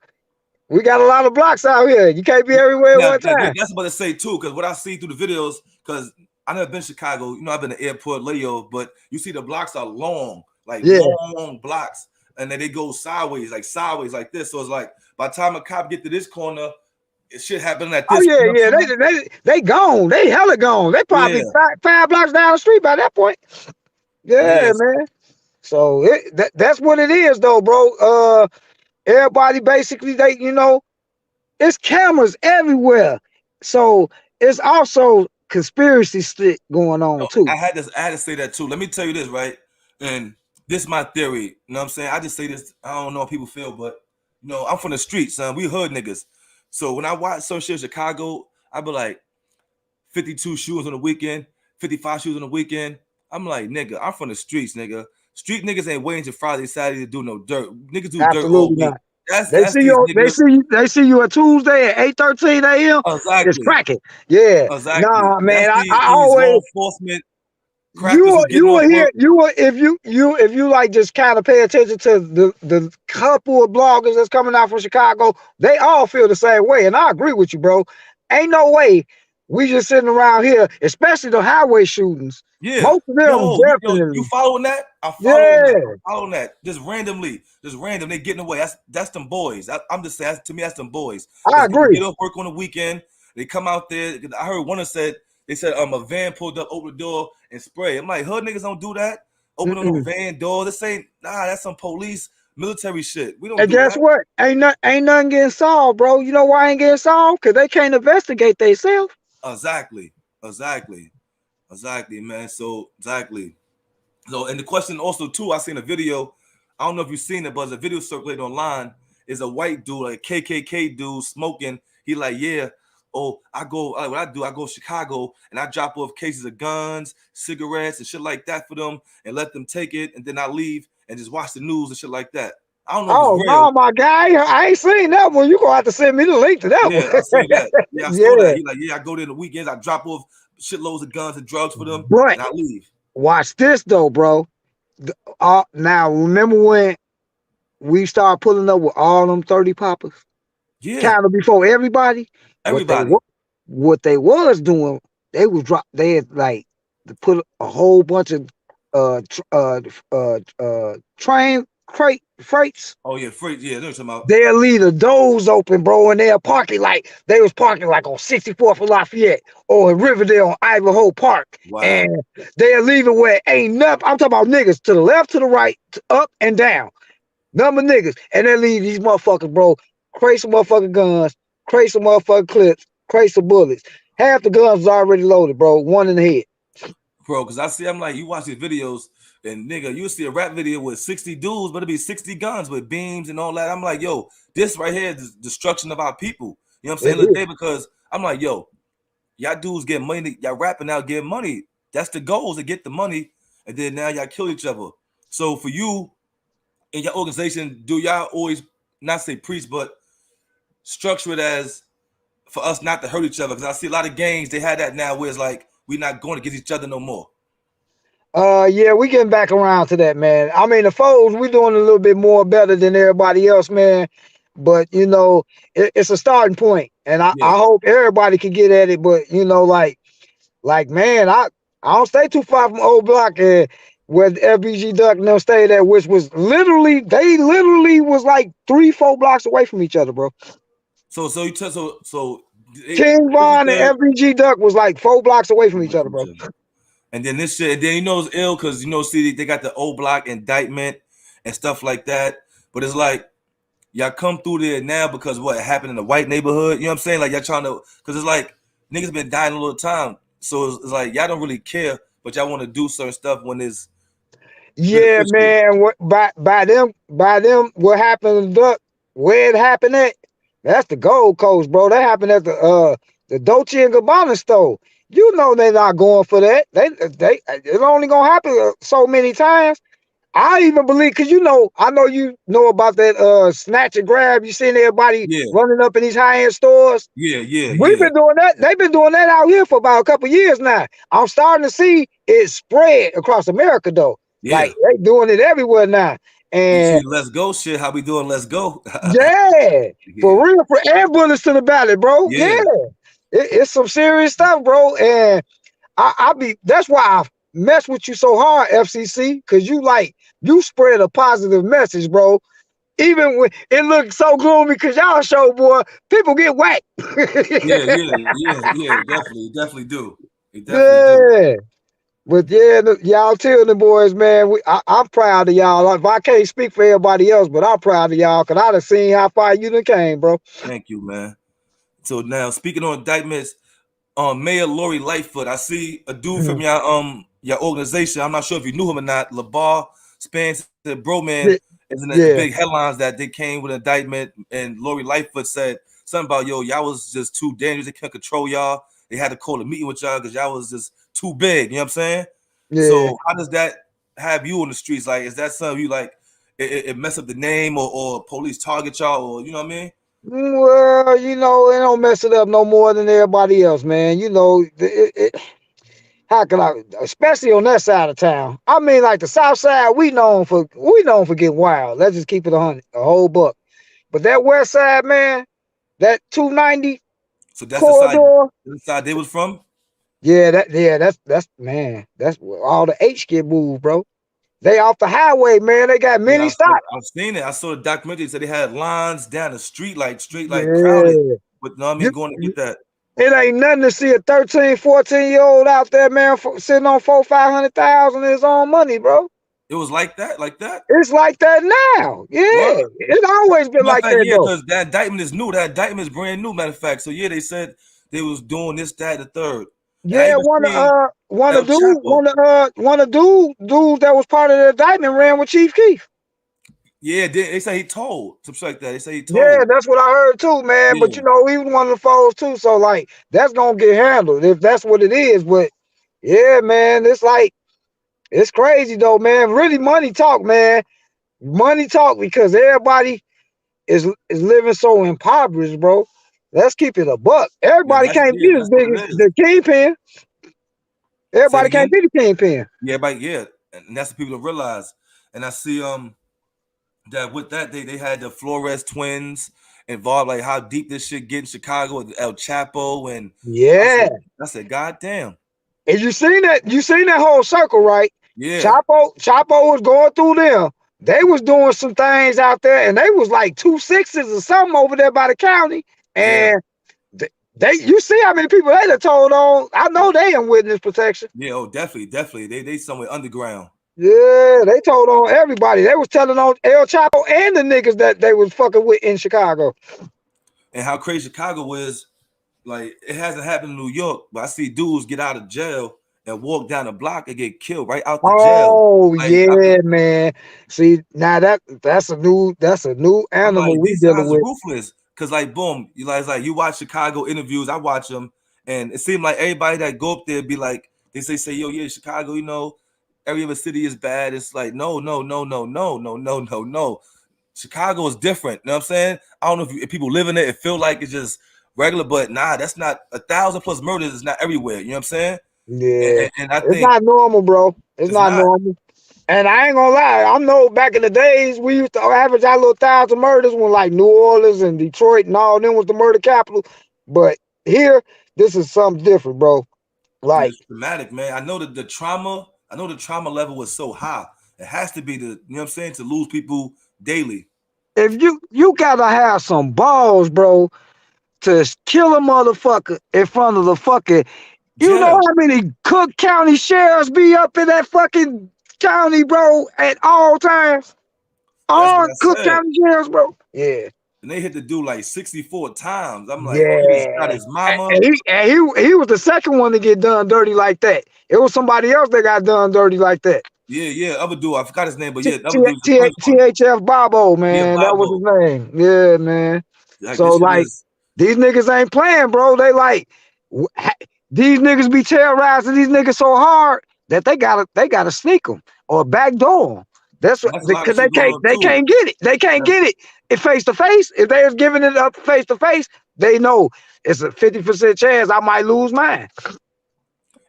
We got a lot of blocks out here. You can't be everywhere at one time.
That's what I say too, because what I see through the videos, because I never been to Chicago, I've been to airport layover, but you see the blocks are long, like long blocks, and then they go sideways like this. So it's like by the time a cop get to this corner, it should happen at this.
Oh yeah. They gone. They hella gone. They probably 5 blocks down the street by that point. Yeah, man. So that's what it is, though, bro. Everybody basically it's cameras everywhere. So it's also conspiracy shit going on too.
I had to say that too. Let me tell you this, right? And this is my theory. You know what I'm saying? I just say this. I don't know how people feel, but I'm from the streets, son. We hood niggas. So when I watch some shit in Chicago, I be like 52 shoes on the weekend, 55 shoes on the weekend. I'm like, nigga, I'm from the streets, nigga. Street niggas ain't waiting till Friday, Saturday to do no dirt. Niggas do dirt all week.
They see you a Tuesday at 8:13 a.m.
Exactly.
It's cracking. Yeah.
Exactly.
Nah, man. I
always law enforcement.
If you like just kind of pay attention to the couple of bloggers that's coming out from Chicago, they all feel the same way. And I agree with you, bro. Ain't no way we just sitting around here, especially the highway shootings.
Yeah.
Most of them definitely.
You following that? I'm following that. Just randomly. They getting away. That's them boys. I'm just saying, to me, that's them boys.
I agree.
Get off work on the weekend. They come out there. I heard one said, they said a van pulled up, opened the door, and spray. I'm like, hood niggas don't do that. Open up the van door. This ain't that's some police military shit. We don't.
And
do
guess
that.
what? Ain't nothing getting solved, bro. You know why ain't getting solved? Because they can't investigate themselves.
Exactly, man. So exactly. So, and the question also too, I seen a video. I don't know if you've seen it, but there's a video circulated online. Is a white dude, like KKK dude, smoking. He like, yeah. Oh, I go to Chicago and I drop off cases of guns, cigarettes, and shit like that for them, and let them take it, and then I leave and just watch the news and shit like that. I don't know.
Oh no, my guy, I ain't seen that one. You gonna have to send me the link to that one.
I see that. Yeah, I saw that. He like, I go there the weekends, I drop off shitloads of guns and drugs for them, and I leave.
Watch this though, bro. Now remember when we started pulling up with all them 30 poppers?
Yeah.
Kind of before everybody. What they was doing, they had like to put a whole bunch of train freights.
Oh yeah, freight. Yeah, they're talking about.
They'll leave the doors open, bro, and they're parking like they was parking like on 64th and Lafayette or in Riverdale on Ivanhoe Park.
Wow.
And they're leaving where ain't nothing. I'm talking about niggas to the left, to the right, up and down. Number niggas. And they leave these motherfuckers, bro. Crates of motherfucking guns, crates of motherfucking clips, crates of bullets. Half the guns was already loaded, bro. One in the head.
Bro, because I'm like, you watch these videos and nigga, you see a rap video with 60 dudes, but it'll be 60 guns with beams and all that. I'm like, yo, this right here is destruction of our people. You know what I'm saying? Because I'm like, yo, y'all dudes get money, y'all rapping out, get money. That's the goal, to get the money, and then now y'all kill each other. So for you in your organization, do y'all always not say preach, but structure it as for us not to hurt each other? Because I see a lot of gangs, they had that now where it's like, we're not going against each other no more.
Yeah, we getting back around to that, man. I mean, the foes, we doing a little bit more better than everybody else, man. But it's a starting point, and I hope everybody can get at it. But like man, I don't stay too far from Old Block and where the FBG Duck and them stayed at, which was they literally was like 3-4 blocks away from each other, bro.
So
King Von and FBG Duck was like 4 blocks away from each other, bro.
And then this shit, and then it's ill because see, they got the Old Block indictment and stuff like that. But it's like y'all come through there now because what happened in the white neighborhood. You know what I'm saying? Like y'all trying to, because it's like niggas been dying a little time. So it's like y'all don't really care, but y'all want to do certain stuff when there's
Yeah,
officially.
man. What by them what happened in Duck, where it happened at? That's the Gold Coast, bro. That happened at the Dolce and Gabbana store. You know they're not going for that. They it's only gonna happen so many times. I even believe, because I know you know about that snatch and grab. You seen everybody
Yeah,
running up in these high-end stores.
yeah, yeah,
We've
yeah,
been doing that. They've been doing that out here for about a couple years now. I'm starting to see it spread across America though.
yeah.
Like they doing it everywhere now.
You
And
see, let's go shit. How we doing? Let's go.
yeah,
Yeah,
for real, for air bullets to the ballot, bro. Yeah.
yeah.
It's some serious stuff, bro. And I be that's why I mess with you so hard, FCC, because you spread a positive message, bro. Even when it looks so gloomy, because y'all show, boy, people get whacked.
Yeah, yeah, yeah, yeah. Definitely do. They definitely do.
Yeah. But yeah, y'all tell the boys, man, I'm proud of y'all. If I can't speak for everybody else, but I'm proud of y'all, because I done seen how far you done came, bro.
Thank you, man. So now speaking on indictments, Mayor Lori Lightfoot, I see a dude from your organization. I'm not sure if you knew him or not. LeBar Spence said, "Bro, man,
Yeah,
is in the
yeah,
big headlines that they came with an indictment." And Lori Lightfoot said something about y'all was just too dangerous. They can't control y'all. They had to call a meeting with y'all because y'all was just too big. You know what I'm saying?
yeah.
So how does that have you on the streets? Like, is that something you like? It mess up the name or police target y'all or you know what I mean?
Well, it don't mess it up no more than everybody else, man. How can I, especially on that side of town? I mean, like the South Side, we known for getting wild. Let's just keep it 100, a whole buck. But that West Side, man, that 290
So
corridor.
the side they was from.
That's man, that's where all the H get moved, bro. They off the highway, man. They got
Yeah,
many stops.
I've seen it. I saw the documentary. Said they had lines down the street, like straight, like crowded.
Yeah.
But know what I mean,
You,
going to get that.
it ain't nothing to see a 13, 14-year-old out there, man, sitting on 400,000, 500,000 of his own money, bro.
It was like that, like that.
It's like that now. Yeah.
Word.
It's always been
Matter of
like
fact,
that,
yeah,
though.
because that indictment is new. That indictment is brand new. Matter of fact, so yeah, they said they was doing this, that, the third, and I
Yeah,
even seen El Chapo.
one of dudes that was part of the indictment ran with Chief Keef.
Yeah, they say he told something like that. They say he
Yeah,
told.
that's what I heard too, man. But
Yeah,
he was one of the foes too. So like that's gonna get handled if that's what it is. But yeah, man, it's crazy though, man. Really money talk, man. Money talk because everybody is living so impoverished, bro. Let's keep it a buck. Everybody can't be as
that's what
big
it
as
is.
the kingpin.
Say it
Everybody can't
again.
be the kingpin.
Yeah, but yeah, and that's what people don't realize. And I see that with that they had the Flores twins involved, like how deep this shit get in Chicago with El Chapo, and I said,
Yeah.
God damn,
And you seen that whole circle, right?
yeah,
Chapo was going through them. They was doing some things out there, and they was like 2 6s or something over there by the county.
yeah,
And you see how many people they done told on. I know they in witness protection.
yeah, oh definitely, they somewhere underground.
Yeah, they told on everybody. They was telling on El Chapo and the niggas that they was fucking with in Chicago.
And how crazy Chicago is, like it hasn't happened in New York, but I see dudes get out of jail and walk down the block and get killed right out the jail.
Oh
Like I be,
yeah, man. See, now that's a new
I'm
animal
like,
we
these
dealing
guys are
with.
ruthless. Cause like, boom, it's like you watch Chicago interviews. I watch them, and it seemed like everybody that go up there be like, they say, yo, yeah, Chicago, every other city is bad. It's like, no, no, no, no, no, no, no, no, no. Chicago is different. You know what I'm saying? I don't know if people live in it, it feel like it's just regular, but nah, that's not 1,000 plus murders. Is not everywhere. You know what I'm saying?
Yeah,
And I
it's
think
not normal, bro. It's
it's
not
not.
normal. And I ain't gonna lie, I know back in the days we used to average our little 1,000 murders when like New Orleans and Detroit and all them was the murder capital. But here, this is something different, bro.
Yeah,
Like
it's traumatic, man. I know that the trauma. I know the trauma level was so high. It has to be you know what I'm saying, to lose people daily.
if you gotta have some balls, bro, to kill a motherfucker in front of the fucking. You know
Jail.
how many Cook County sheriffs be up in that fucking county, bro, at all times?
That's
All
what I
Cook
said.
County sheriffs, bro. Yeah.
And they had to do like 64 times. I'm like, oh, they just got
Yeah.
his
And
mama.
he was the second one to get done dirty like that. It was somebody else that got done dirty like that.
Yeah. Other dude, I forgot his name, but yeah, the other dude's the funny one.
THF Bobo,
Yeah,
man. That was his
Bible.
name. Yeah, man.
Like
So
this shit
like
is
these niggas ain't playing, bro. They like these niggas be terrorizing these niggas so hard that they gotta sneak them or backdoor them. That's what
that's a lot of
because
shit going on
they
too.
can't get it. They can't
And,
get it face to face. If they was giving it up face to face, they know it's a 50% chance I might lose mine.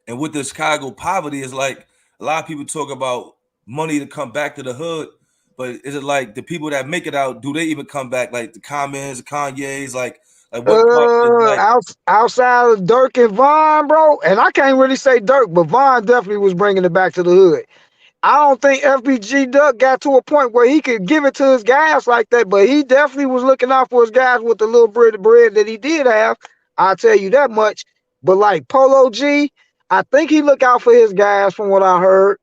and with the Chicago poverty, it's like a lot of people talk about money to come back to the hood, but is it like the people that make it out? Do they even come back? Like the Commons, the Kanye's, like what part is like
Outside of Dirk and Von, bro, and I can't really say Dirk, but Von definitely was bringing it back to the hood. I don't think FBG Duck got to a point where he could give it to his guys like that, but he definitely was looking out for his guys with the little bit of bread that he did have. I'll tell you that much. But like Polo G, I think he look out for his guys from what I heard.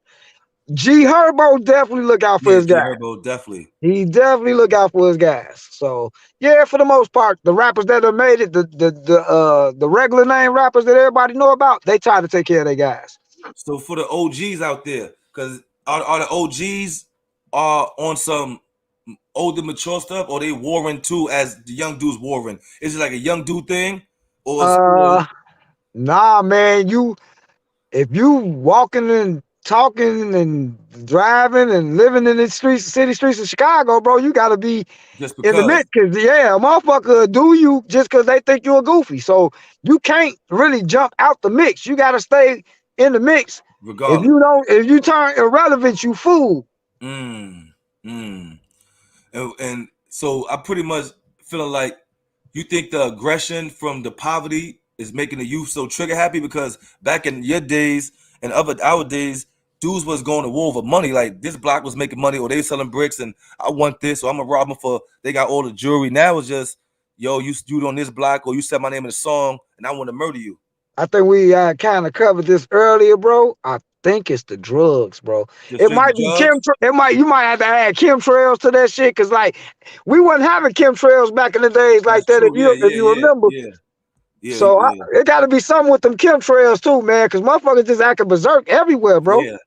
G Herbo definitely look out for
yeah,
his
G
guys.
Herbo definitely.
He definitely look out for his guys. So yeah, for the most part, the rappers that have made it, the regular name rappers that everybody know about, they try to take care of their guys.
So for the OGs out there, because are the OGs are on some older mature stuff, or they warring too as the young dudes warring? Is it like a young dude thing, or is,
Uh nah, man, if you walking and talking and driving and living in the streets, city streets of Chicago, bro, you gotta be
just
in the
because?
mix. Cause yeah, a motherfucker do you just cause they think you're a goofy. So you can't really jump out the mix. You gotta stay in the mix.
Regardless.
If you turn irrelevant, you fool.
Mm, mm. And so I pretty much feeling like you think the aggression from the poverty is making the youth so trigger happy because back in your days and other our days, dudes was going to war over money. Like this block was making money or they selling bricks and I want this, so I'm gonna rob them for they got all the jewelry. Now it's just, yo, you on this block or you said my name in a song and I want to murder you.
I think we kind of covered this earlier, bro. I think it's the drugs, bro.
Just
It
straight the
might be
drugs.
it might you might have to add chemtrails to that shit, cause like we wasn't having chemtrails back in the days like
That's
that.
true. Yeah,
If
yeah,
you
yeah,
remember,
yeah, yeah,
so
yeah,
it got to be something with them chemtrails too, man. Cause motherfuckers just acting berserk everywhere, bro.
yeah.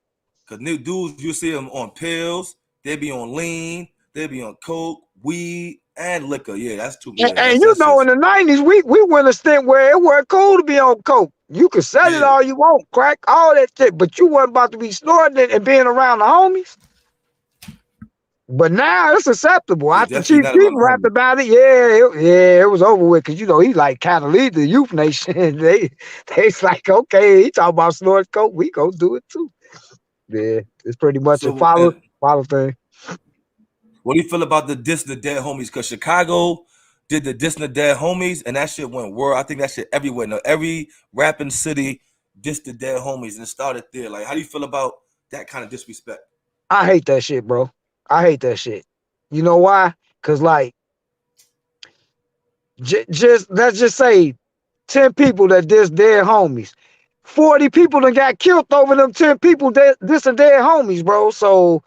Cause new dudes, you see them on pills, they be on lean, they be on coke, weed, and liquor. Yeah, that's too. Yeah,
And you
that's
know, in
just
the '90s, we went a stint where it wasn't cool to be on coke. You could sell it
yeah,
all you want, crack all that shit, but you wasn't about to be snorting it and being around the homies. But now it's acceptable.
yeah.
After
Definitely
Chief
not
Keef
around the
rapped
homies.
about it, it was over with. Cause you know he like kind of lead the youth nation. They's like, okay, he talking about snort coke, we go do it too. Yeah, it's pretty much a
So,
follow thing.
what do you feel about the diss the dead homies? Cause Chicago did the diss the dead homies, and that shit went world. I think that shit everywhere. Now, every rapping city dissed the dead homies, and it started there. Like, how do you feel about that kind of disrespect?
I hate that shit, bro. I hate that shit. You know why? Cause like, just let's just say 10 people that diss dead homies. 40 people that got killed over them 10 people that this are dead homies, bro. So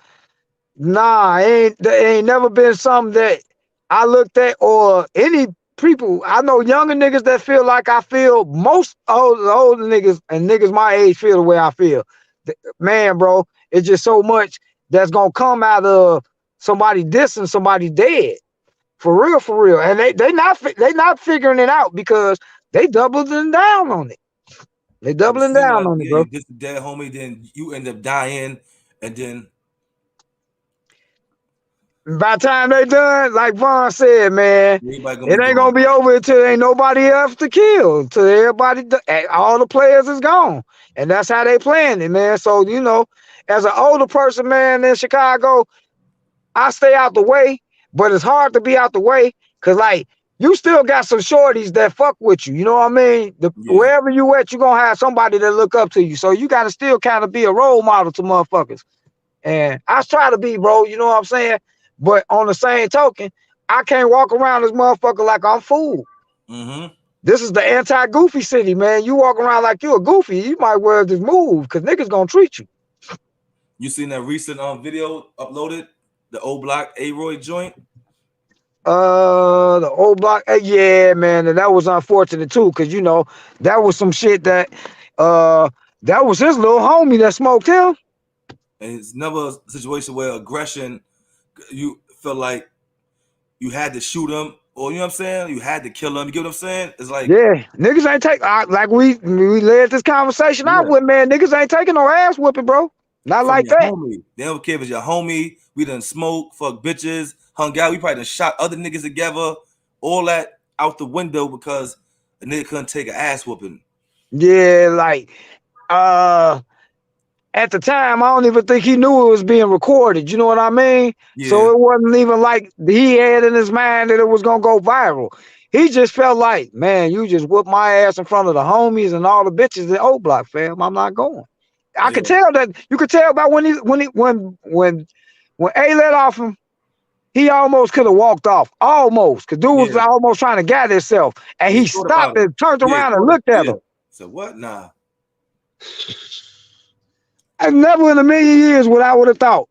nah, there ain't never been something that I looked at or any people. I know younger niggas that feel like I feel. Most older niggas and niggas my age feel the way I feel. Man, bro, it's just so much that's gonna come out of somebody dissing somebody dead. For real. And they not figuring it out because they doubling down on it. They
So it
doubling
seemed
down
like
on it,
yeah,
bro.
you diss the dead homie, then you end up dying, and then
By the time they done, like Vaughn said, man,
everybody gonna be
it ain't
gone.
gonna be over until ain't nobody else to kill. Until all the players is gone, and that's how they playing it, man. So you know, as an older person, man, in Chicago, I stay out the way, but it's hard to be out the way because like you still got some shorties that fuck with you. You know what I mean?
Yeah.
Wherever you at, you gonna have somebody that look up to you. So you gotta still kind of be a role model to motherfuckers. And I try to be, bro, you know what I'm saying? But on the same token, I can't walk around this motherfucker like I'm fool.
Mm-hmm.
This is the anti-goofy city, man. You walk around like you a goofy, you might well just move because niggas gonna treat you.
You seen that recent video uploaded, the old block A-Roy joint?
The old block, yeah, man, and that was unfortunate too, cause you know that was some shit that, uh, that was his little homie that smoked him.
and it's never a situation where aggression, you feel like you had to shoot him, or you know what I'm saying, you had to kill him. You get what I'm saying? It's like,
Yeah, niggas ain't take like we led this conversation out
yeah,
with, man. Niggas ain't taking no ass whooping, bro. Not
from
like
your
that.
homie. They don't care if it's your homie. We done smoke, fuck bitches, hung out. We probably done shot other niggas together. All that out the window because a nigga couldn't take an ass whooping.
Yeah, like uh at the time, I don't even think he knew it was being recorded. You know what I mean? So
Yeah,
it wasn't even like he had in his mind that it was gonna go viral. He just felt like, man, you just whooped my ass in front of the homies and all the bitches in O Block, fam. I'm not going. I could
yeah,
tell that you could tell by when A let off him, he almost could have walked off. Almost. Cause dude was
yeah.
almost trying to gather himself. And
And he
he
thought about
stopped
it.
and turned
Yeah, he
around and
thought,
looked at
yeah.
him.
So what? Nah.
And never in a million years would I would have thought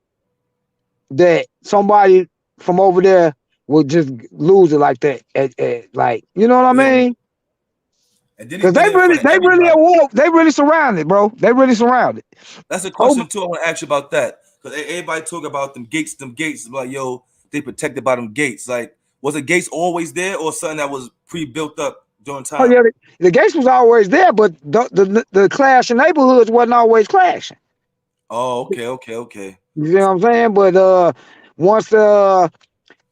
that somebody from over there would just lose it like that. Like, you know what I
Yeah.
mean?
And then he
Because
did it in front of
they really
everybody.
awoke. They really surrounded, bro. They really surrounded.
That's a
Oh,
question too. I want to ask you about that because everybody talk about them gates. Them gates, like yo, they protected by them gates. Like, was the gates always there or something that was pre-built up during
oh
time?
yeah, the gates was always there, but the clash in neighborhoods wasn't always clashing.
Oh, okay, okay, okay.
You see what I'm saying? But once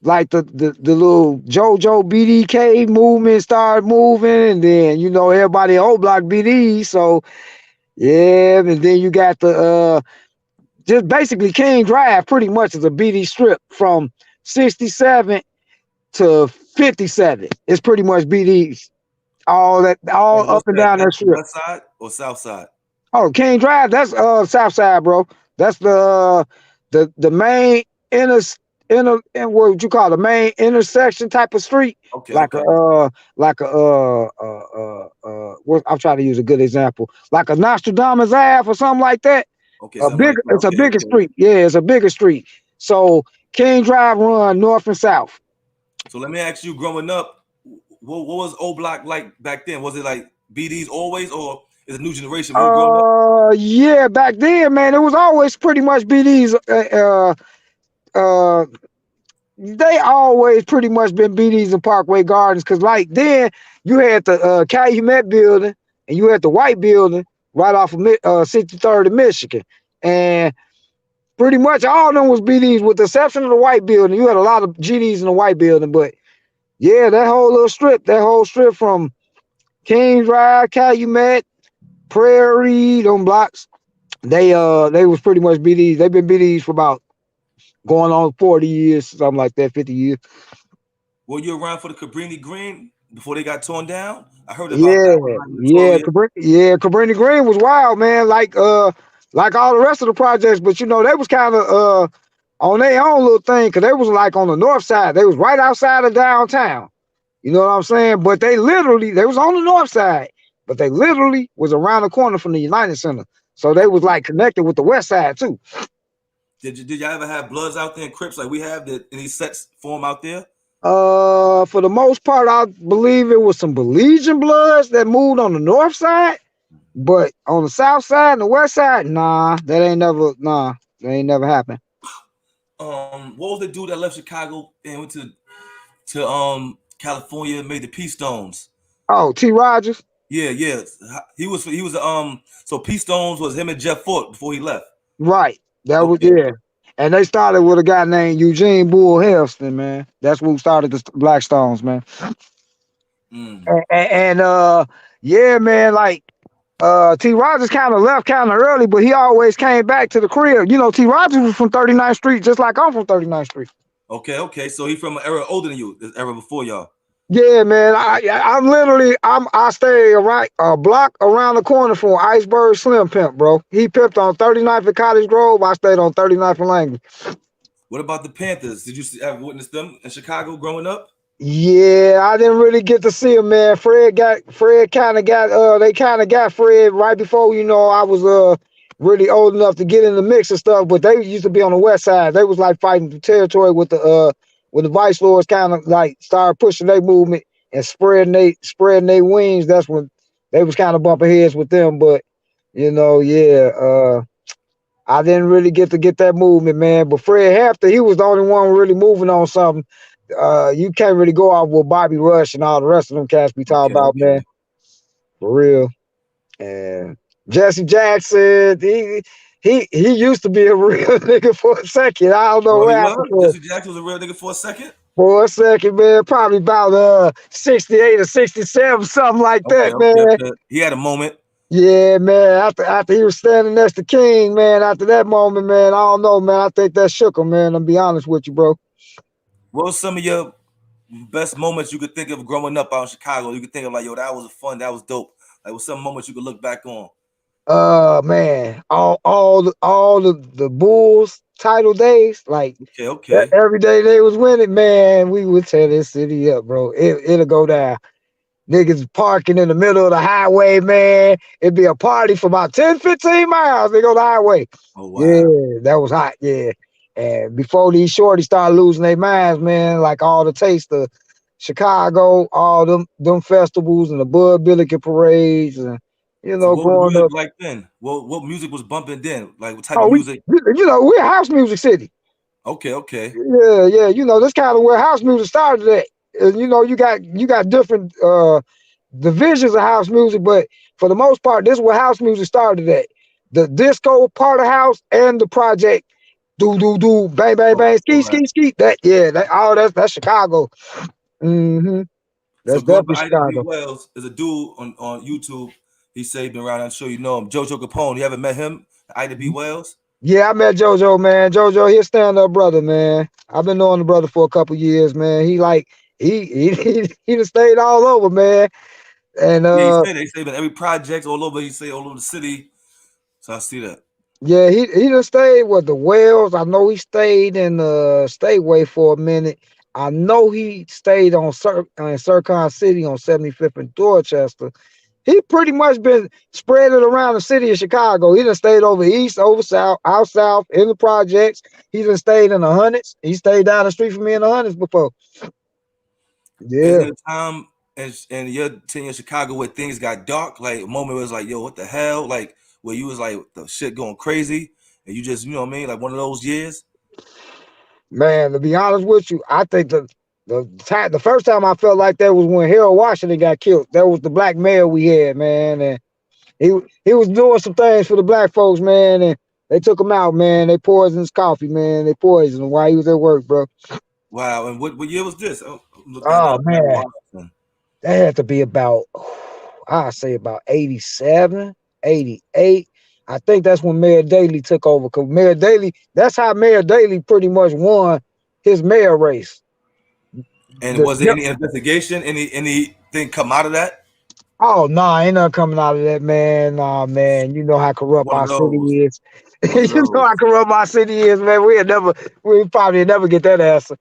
like the little JoJo BDK movement started moving, and then you know everybody old block BD. So yeah, and then you got the just basically King Drive pretty much is a BD strip from 67 to 57. It's pretty much BDs. All that all
And
up
what's
and
that?
down
That's
that
the
strip.
west side or south side?
Oh, King Drive, that's South Side, bro. That's the main inner and what would you call the main intersection type of street,
Okay,
like
okay.
what I'm trying to use a good example, like a Nostradamus Ave or something like that.
Okay,
A
something like
bigger,
that.
it's a
Okay,
bigger
okay.
street. Yeah, it's a bigger street. So King Drive run north and south.
So let me ask you, growing up, what was O Block like back then? Was it like BDs always, or is a new generation when you were growing up?
Yeah, back then, man, it was always pretty much BDs. Uh, they always pretty much been BDs in Parkway Gardens, because like then you had the Calumet building and you had the white building right off of 63rd and Michigan, and pretty much all of them was BDs with the exception of the white building. You had a lot of GDs in the white building, but yeah, that whole little strip, that whole strip from Kings Drive, Calumet, Prairie, them blocks, they was pretty much BDs. They've been BDs for about going on 40 years, something like that, 50 years.
Were you around for the Cabrini Green before they got torn down? I heard about
Yeah,
that one. Like
yeah,
Notorious.
Cabrini Green was wild, man. Like all the rest of the projects, but you know they was kind of on their own little thing, because they was like on the north side. They was right outside of downtown. You know what I'm saying? But they was on the north side, but they literally was around the corner from the United Center. So they was
Okay.
like connected with the west side too.
Did y'all ever have Bloods out there in Crips like we have? Did any sets form out there?
For the most part, I believe it was some Belizean Bloods that moved on the north side. But on the south side and the west side, that ain't never happened.
What was the dude that left Chicago and went to California and made the Peace Stones?
Oh, T. Rodgers.
Yeah, yeah. He was so Peace Stones was him and Jeff Fort before he left.
Right. That was,
Okay,
yeah. And they started with a guy named Eugene Bull Helston, man. That's who started the Black Stones, man.
Mm.
And yeah, man, like T. Rodgers kind of left kind of early, but he always came back to the crib. You know, T. Rodgers was from 39th Street, just like I'm from 39th Street.
Okay, okay. So he from an era older than you, this era before y'all.
Yeah, man. I stay right a block around the corner from Iceberg Slim Pimp, bro. He pimped on 39th and Cottage Grove. I stayed on 39th and Langley.
What about the Panthers? Did you ever witness them in Chicago growing up?
Yeah, I didn't really get to see him, man. Fred kind of got they kind of got Fred right before, you know, I was really old enough to get in the mix and stuff. But they used to be on the west side. They was like fighting for territory with the when the vice lords kind of like started pushing their movement and spreading their wings. That's when they was kind of bumping heads with them. But you know, yeah, I didn't really get to get that movement, man. But Fred Hampton, he was the only one really moving on something. You can't really go off with Bobby Rush and all the rest of them cats we talk
Okay,
about, man.
okay.
For real. And Jesse Jackson, he used to be a real nigga for a second. I don't know
Well,
what
he
happened
was.
to him.
Jesse Jackson was a real nigga for a second.
For a second, man. Probably about 68 or 67, something like
Okay,
that,
okay,
man.
okay. He had a moment.
Yeah, man. After he was standing next to King, man, after that moment, man, I don't know, man. I think that shook him, man. I'll be honest with you, bro.
What was some of your best moments you could think of growing up out in Chicago? You could think of like, yo, that was fun, that was dope. Like, what's some moments you could look back on?
Man, all the Bulls title days, like
Okay, okay.
every day they was winning, man, we would tear this city up, bro. It'll go down. Niggas parking in the middle of the highway, man. It'd be a party for about 10, 15 miles. They go the highway.
Oh
Yeah,
wow.
that was hot. Yeah. And before these shorties started losing their minds, man, like all the taste of Chicago, all them festivals and the Bud Billiken parades and
So what was the
growing
music
up.
like then? What music was bumping then? Like what type of
Oh,
music?
we're a house music city.
Okay, okay.
Yeah, yeah. That's kind of where house music started at. And you got different divisions of house music, but for the most part, this is where house music started at. The disco part of house and the project, do do do, bang bang
Oh,
bang, ski
all right.
ski ski. That's Chicago. Mm-hmm.
So
That's
growing up
definitely
with Ida B.
Chicago.
Wells, there's a dude on YouTube. He say he been around. I'm sure you know him. JoJo Capone. You ever met him? Ida B. Wells.
Yeah, I met JoJo, man. JoJo, he a stand-up brother, man. I've been knowing the brother for a couple years, man. He done stayed all over, man. And
Yeah, he said they say in every project all over. He say all over the city. So I see that.
yeah, he done stayed with the Wells. I know he stayed in Stateway for a minute. I know he stayed on in Circon City on 75th and Dorchester. He pretty much been spreading around the city of Chicago. He done stayed over east, over south, out south, in the projects. He done stayed in the hundreds. He stayed down the street from me in the hundreds before.
And
Yeah.
in the time and your 10 years Chicago where things got dark, like a moment where it was like, yo, what the hell? Like where you was like the shit going crazy, and you just, you know what I mean, like one of those years.
Man, to be honest with you, I think the first time I felt like that was when Harold Washington got killed. That was the black mayor we had, man, and he was doing some things for the black folks, man, and they took him out, man. They poisoned his coffee, man. They poisoned him while he was at work, bro.
Wow. And what year was this? Oh, look that
Oh
up. Harold
man,
Washington.
that had to be about, I say about 87, 88. I think that's when Mayor Daley took over. Cause Mayor Daley, that's how Mayor Daley pretty much won his mayor race.
And
The,
was there any investigation? Anything come out of that?
Oh no, ain't nothing coming out of that, man. Nah, man. You know how corrupt
One of
our city
those.
is.
One of
You know
those.
how corrupt our city is, man. We probably never get that answer.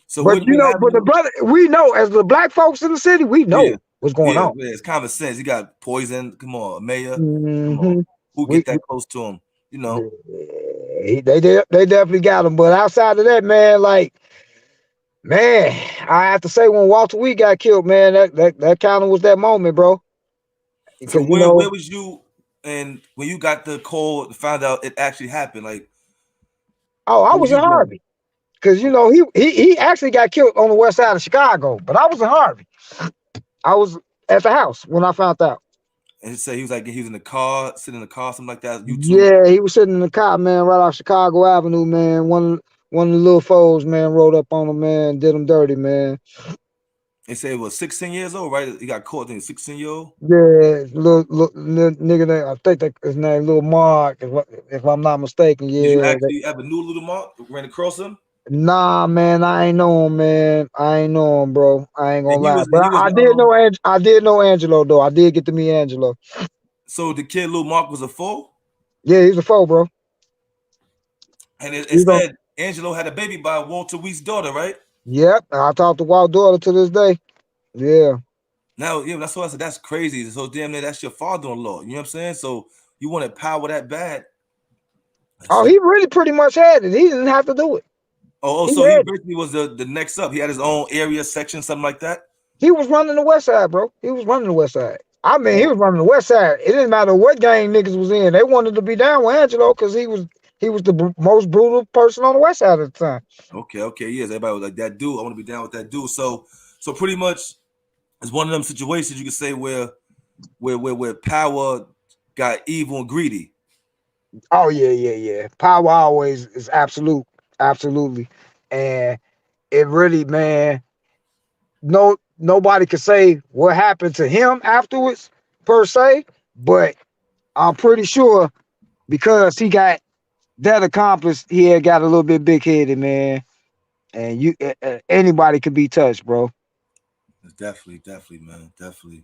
So
But
what
but the
happened?
brother, we know as the black folks in the city, we
Yeah,
know what's going
yeah,
on.
yeah. It's common sense. He got poisoned. Come on, mayor. Come on.
Hmm
Who
We,
get that close to him? You know.
they definitely got him. But outside of that, man, like man, I have to say when Walter Wheat got killed, man, that kind of was that moment, bro.
So
Because
where was you and when you got the call to find out it actually happened? Like
oh, I
what were
was in
you doing?
Harvey. Because he actually got killed on the west side of Chicago, but I was in Harvey. I was at the house when I found out.
And he said he was like he was in the car, sitting in the car, something like that. YouTube.
Yeah, he was sitting in the car, man, right off Chicago Avenue, man. One of the little foes, man, rode up on him, man, did him dirty, man.
They say it was 16 years old, right? He got caught in 16-year-old.
Yeah, little nigga, I think that his name Little Mark, if I'm not mistaken.
Did you
Yeah.
actually ever knew Little Mark? Ran across him?
Nah, man, I ain't know him, man. I ain't know him, bro. I ain't gonna lie, but
And he was
I did know I did know Angelo though. I did get to meet Angelo.
so the kid Little Mark was a foe?
Yeah, he's a foe, bro.
And it
He's on.
said Angelo had a baby by Walter Wheat's daughter, right?
Yep, I talked to Walt daughter to this day. Yeah.
Now, yeah, that's what I said. That's crazy. So damn near that's your father-in-law. You know what I'm saying? So you wanted power that bad. That
Oh,
shit.
he really pretty much had it. He didn't have to do it. He
So he
had it.
basically was the next up. He had his own area section, something like that.
He was running the west side, bro. He was running the west side. I mean, he was running the West Side. It didn't matter what gang niggas was in. They wanted to be down with Angelo because he was the most brutal person on the West Side at the time.
Okay, yes. Everybody was like that dude. I want to be down with that dude. So pretty much, it's one of them situations you can say where power got evil and greedy.
Oh yeah. Power always is absolutely, and it really, man. Nobody could say what happened to him afterwards per se, but I'm pretty sure because he got that accomplished, he had got a little bit big headed, man. And anybody could be touched, bro.
Definitely, man, definitely.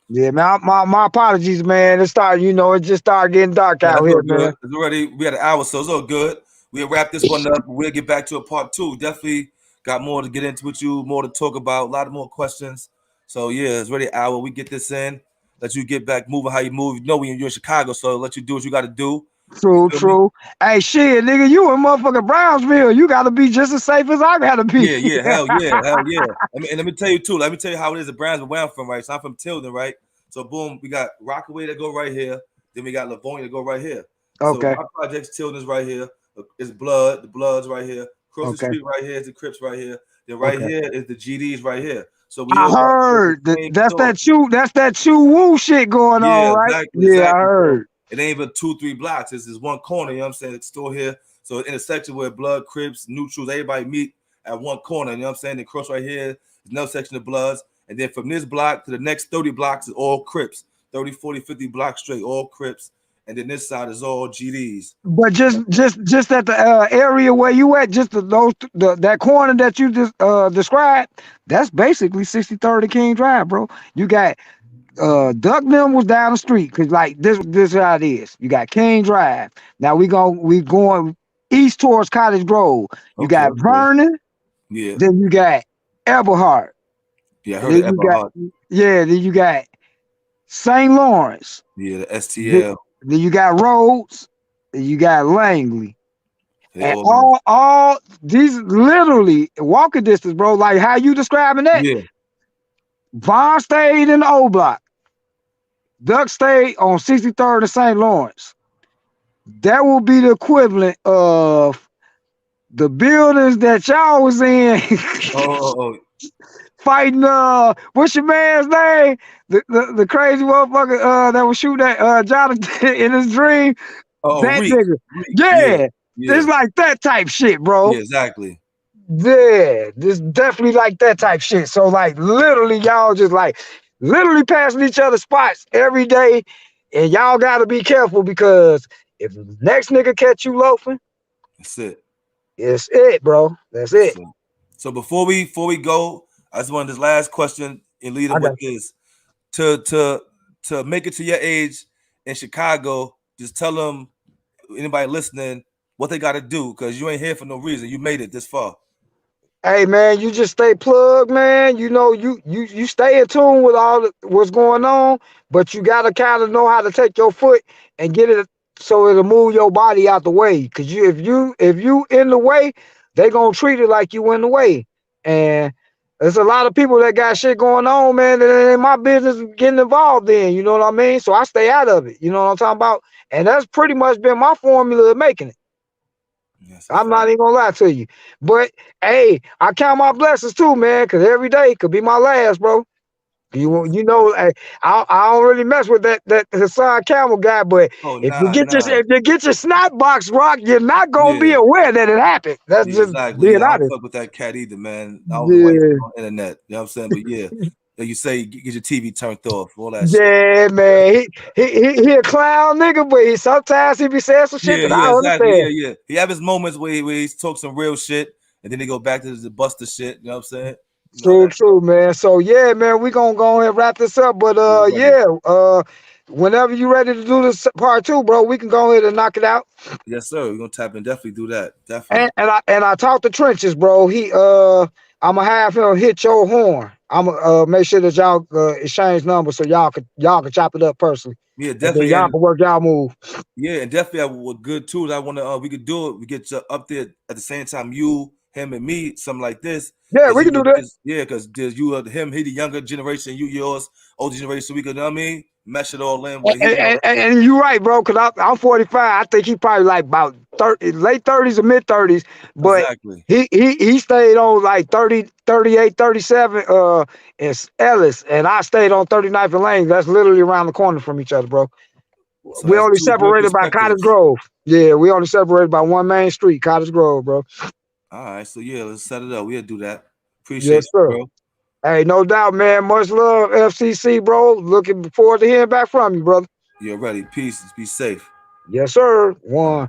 Yeah, man. My apologies, man. It just started getting dark
No,
out
that's
here,
all
man.
good. We had an hour, so it's all good. We'll wrap this one up. We'll get back to a part two. Definitely got more to get into with you, more to talk about, a lot of more questions. So yeah, it's already an hour. We get this in. Let you get back moving how you move. You know when you're in Chicago, so let you do what you got to do. You
True,
feel me?
true. Hey, shit, nigga, you in motherfucking Brownsville. You gotta be just as safe as I gotta be.
Hell yeah. And let me tell you too. Let me tell you how it is in Brownsville, where I'm from, right? So I'm from Tilden, right? So boom, we got Rockaway that go right here. Then we got Livonia that go right here. So
Okay,
my project's Tilden is right here. It's Blood. The Blood's right here. Across the
okay,
street right here is the Crips right here. Then right
okay.
here is the GDs right here. So we
I
all got the
heard
same store.
that's that chew woo shit going on,
Yeah,
right?
exactly,
Yeah, I
exactly. So
heard.
it ain't even 2, 3 blocks. It's just one corner, you know what I'm saying? It's still here. So in a section where Blood, Crips, Neutrals, everybody meet at one corner, you know what I'm saying? The cross right here is another section of Bloods. And then from this block to the next 30 blocks is all Crips. 30, 40, 50 blocks straight, all Crips. And then this side is all GDs.
But just at the area where you at, just that corner that you just described, that's basically 63rd and King Drive, bro. You got Duck Mill was down the street because like this how it is. You got King Drive. Now we going east towards Cottage Grove. You got
Okay.
Vernon,
Yeah.
then you got Eberhard,
Yeah, I
and
heard of
then you got
Eberhard.
then you got St. Lawrence.
Yeah, the
Then,
STL.
then you got Rhodes, then you got Langley.
They
And
all
all these literally walking distance, bro. Like how you describing that?
yeah.
Vaughn stayed in the O block. Duck stayed on 63rd and St. Lawrence. That will be the equivalent of the buildings that y'all was in
Oh,
fighting what's your man's name? The crazy motherfucker that was shooting at Jonathan in his dream. That
Reek.
nigga.
Reek. Yeah.
Yeah.
Yeah.
It's like that type shit, bro.
Yeah, exactly.
Yeah, this definitely like that type shit. So like literally y'all just like literally passing each other spots every day. And y'all gotta be careful because if the next nigga catch you loafing,
That's it.
it's it, bro. That's
That's
it.
it. So before we go, I just wanted this last question and lead
I
them with
got
this. To make it to your age in Chicago, just tell them anybody listening what they got to do because you ain't here for no reason. You made it this far.
Hey man, you just stay plugged, man. You know, you stay in tune with what's going on, but you gotta kind of know how to take your foot and get it so it'll move your body out the way. Cause if you in the way, they gonna treat it like you in the way. And there's a lot of people that got shit going on, man, that it ain't my business getting involved in. You know what I mean? So I stay out of it. You know what I'm talking about? And that's pretty much been my formula of making it.
Yes, a
I'm
fact.
not even gonna lie to you. But hey, I count my blessings too, man, because every day could be my last, bro.
Yes.
You know, I don't really mess with that Hassan Camel guy, but
Oh
if you
nah,
get your
nah.
snot box rock, you're not gonna be
Yeah.
aware that it happened. That's
Yeah,
just
exactly.
being
Yeah, I don't
honest.
fuck with that cat either, man. I don't know why he's
Yeah.
on the internet. You know what I'm saying? But yeah, like you say, get your TV turned off, all that shit.
Yeah, man. He a clown nigga, but sometimes he be saying some shit that I don't
Exactly.
understand.
Yeah. He have his moments where he talk some real shit, and then he go back to the Buster shit. You know what I'm saying? You know
True,
that.
true, man. So yeah, man, we gonna go ahead and wrap this up. But
Yeah, ready.
yeah, whenever you ready to do this part two, bro, we can go ahead and knock it out.
Yes, sir. We're gonna tap in. Definitely do that.
And
Definitely.
I talked to Trenches, bro. I'ma have him hit your horn. I'ma make sure that y'all exchange numbers so y'all can chop it up personally,
Yeah,
and then
definitely.
y'all
And
can work y'all move.
yeah, and definitely what good too. I want to we could do it. We get you up there at the same time. You him and me, something like this.
Yeah,
Cause
we
you
can do
could
that.
just cause there's you him, he the younger generation, you yours, older generation. We could, you know what I mean, mesh it all in where he,
And you're right, bro, because I'm 45. I think he probably like about 30, late 30s or mid 30s. But
exactly.
he stayed on like 30, 38, 37 in Ellis. And I stayed on 39th and Lane. That's literally around the corner from each other, bro.
So
We
that's
only
two good
separated by Cottage
perspectives.
Grove. Yeah, we only separated by one main street, Cottage Grove, bro.
All right, so yeah, let's set it up. We'll do that. Appreciate
Yes,
you,
sir.
bro.
Hey, no doubt, man. Much love, FCC, bro. Looking forward to hearing back from you, brother.
You're ready. Peace. Be safe.
Yes, sir. One.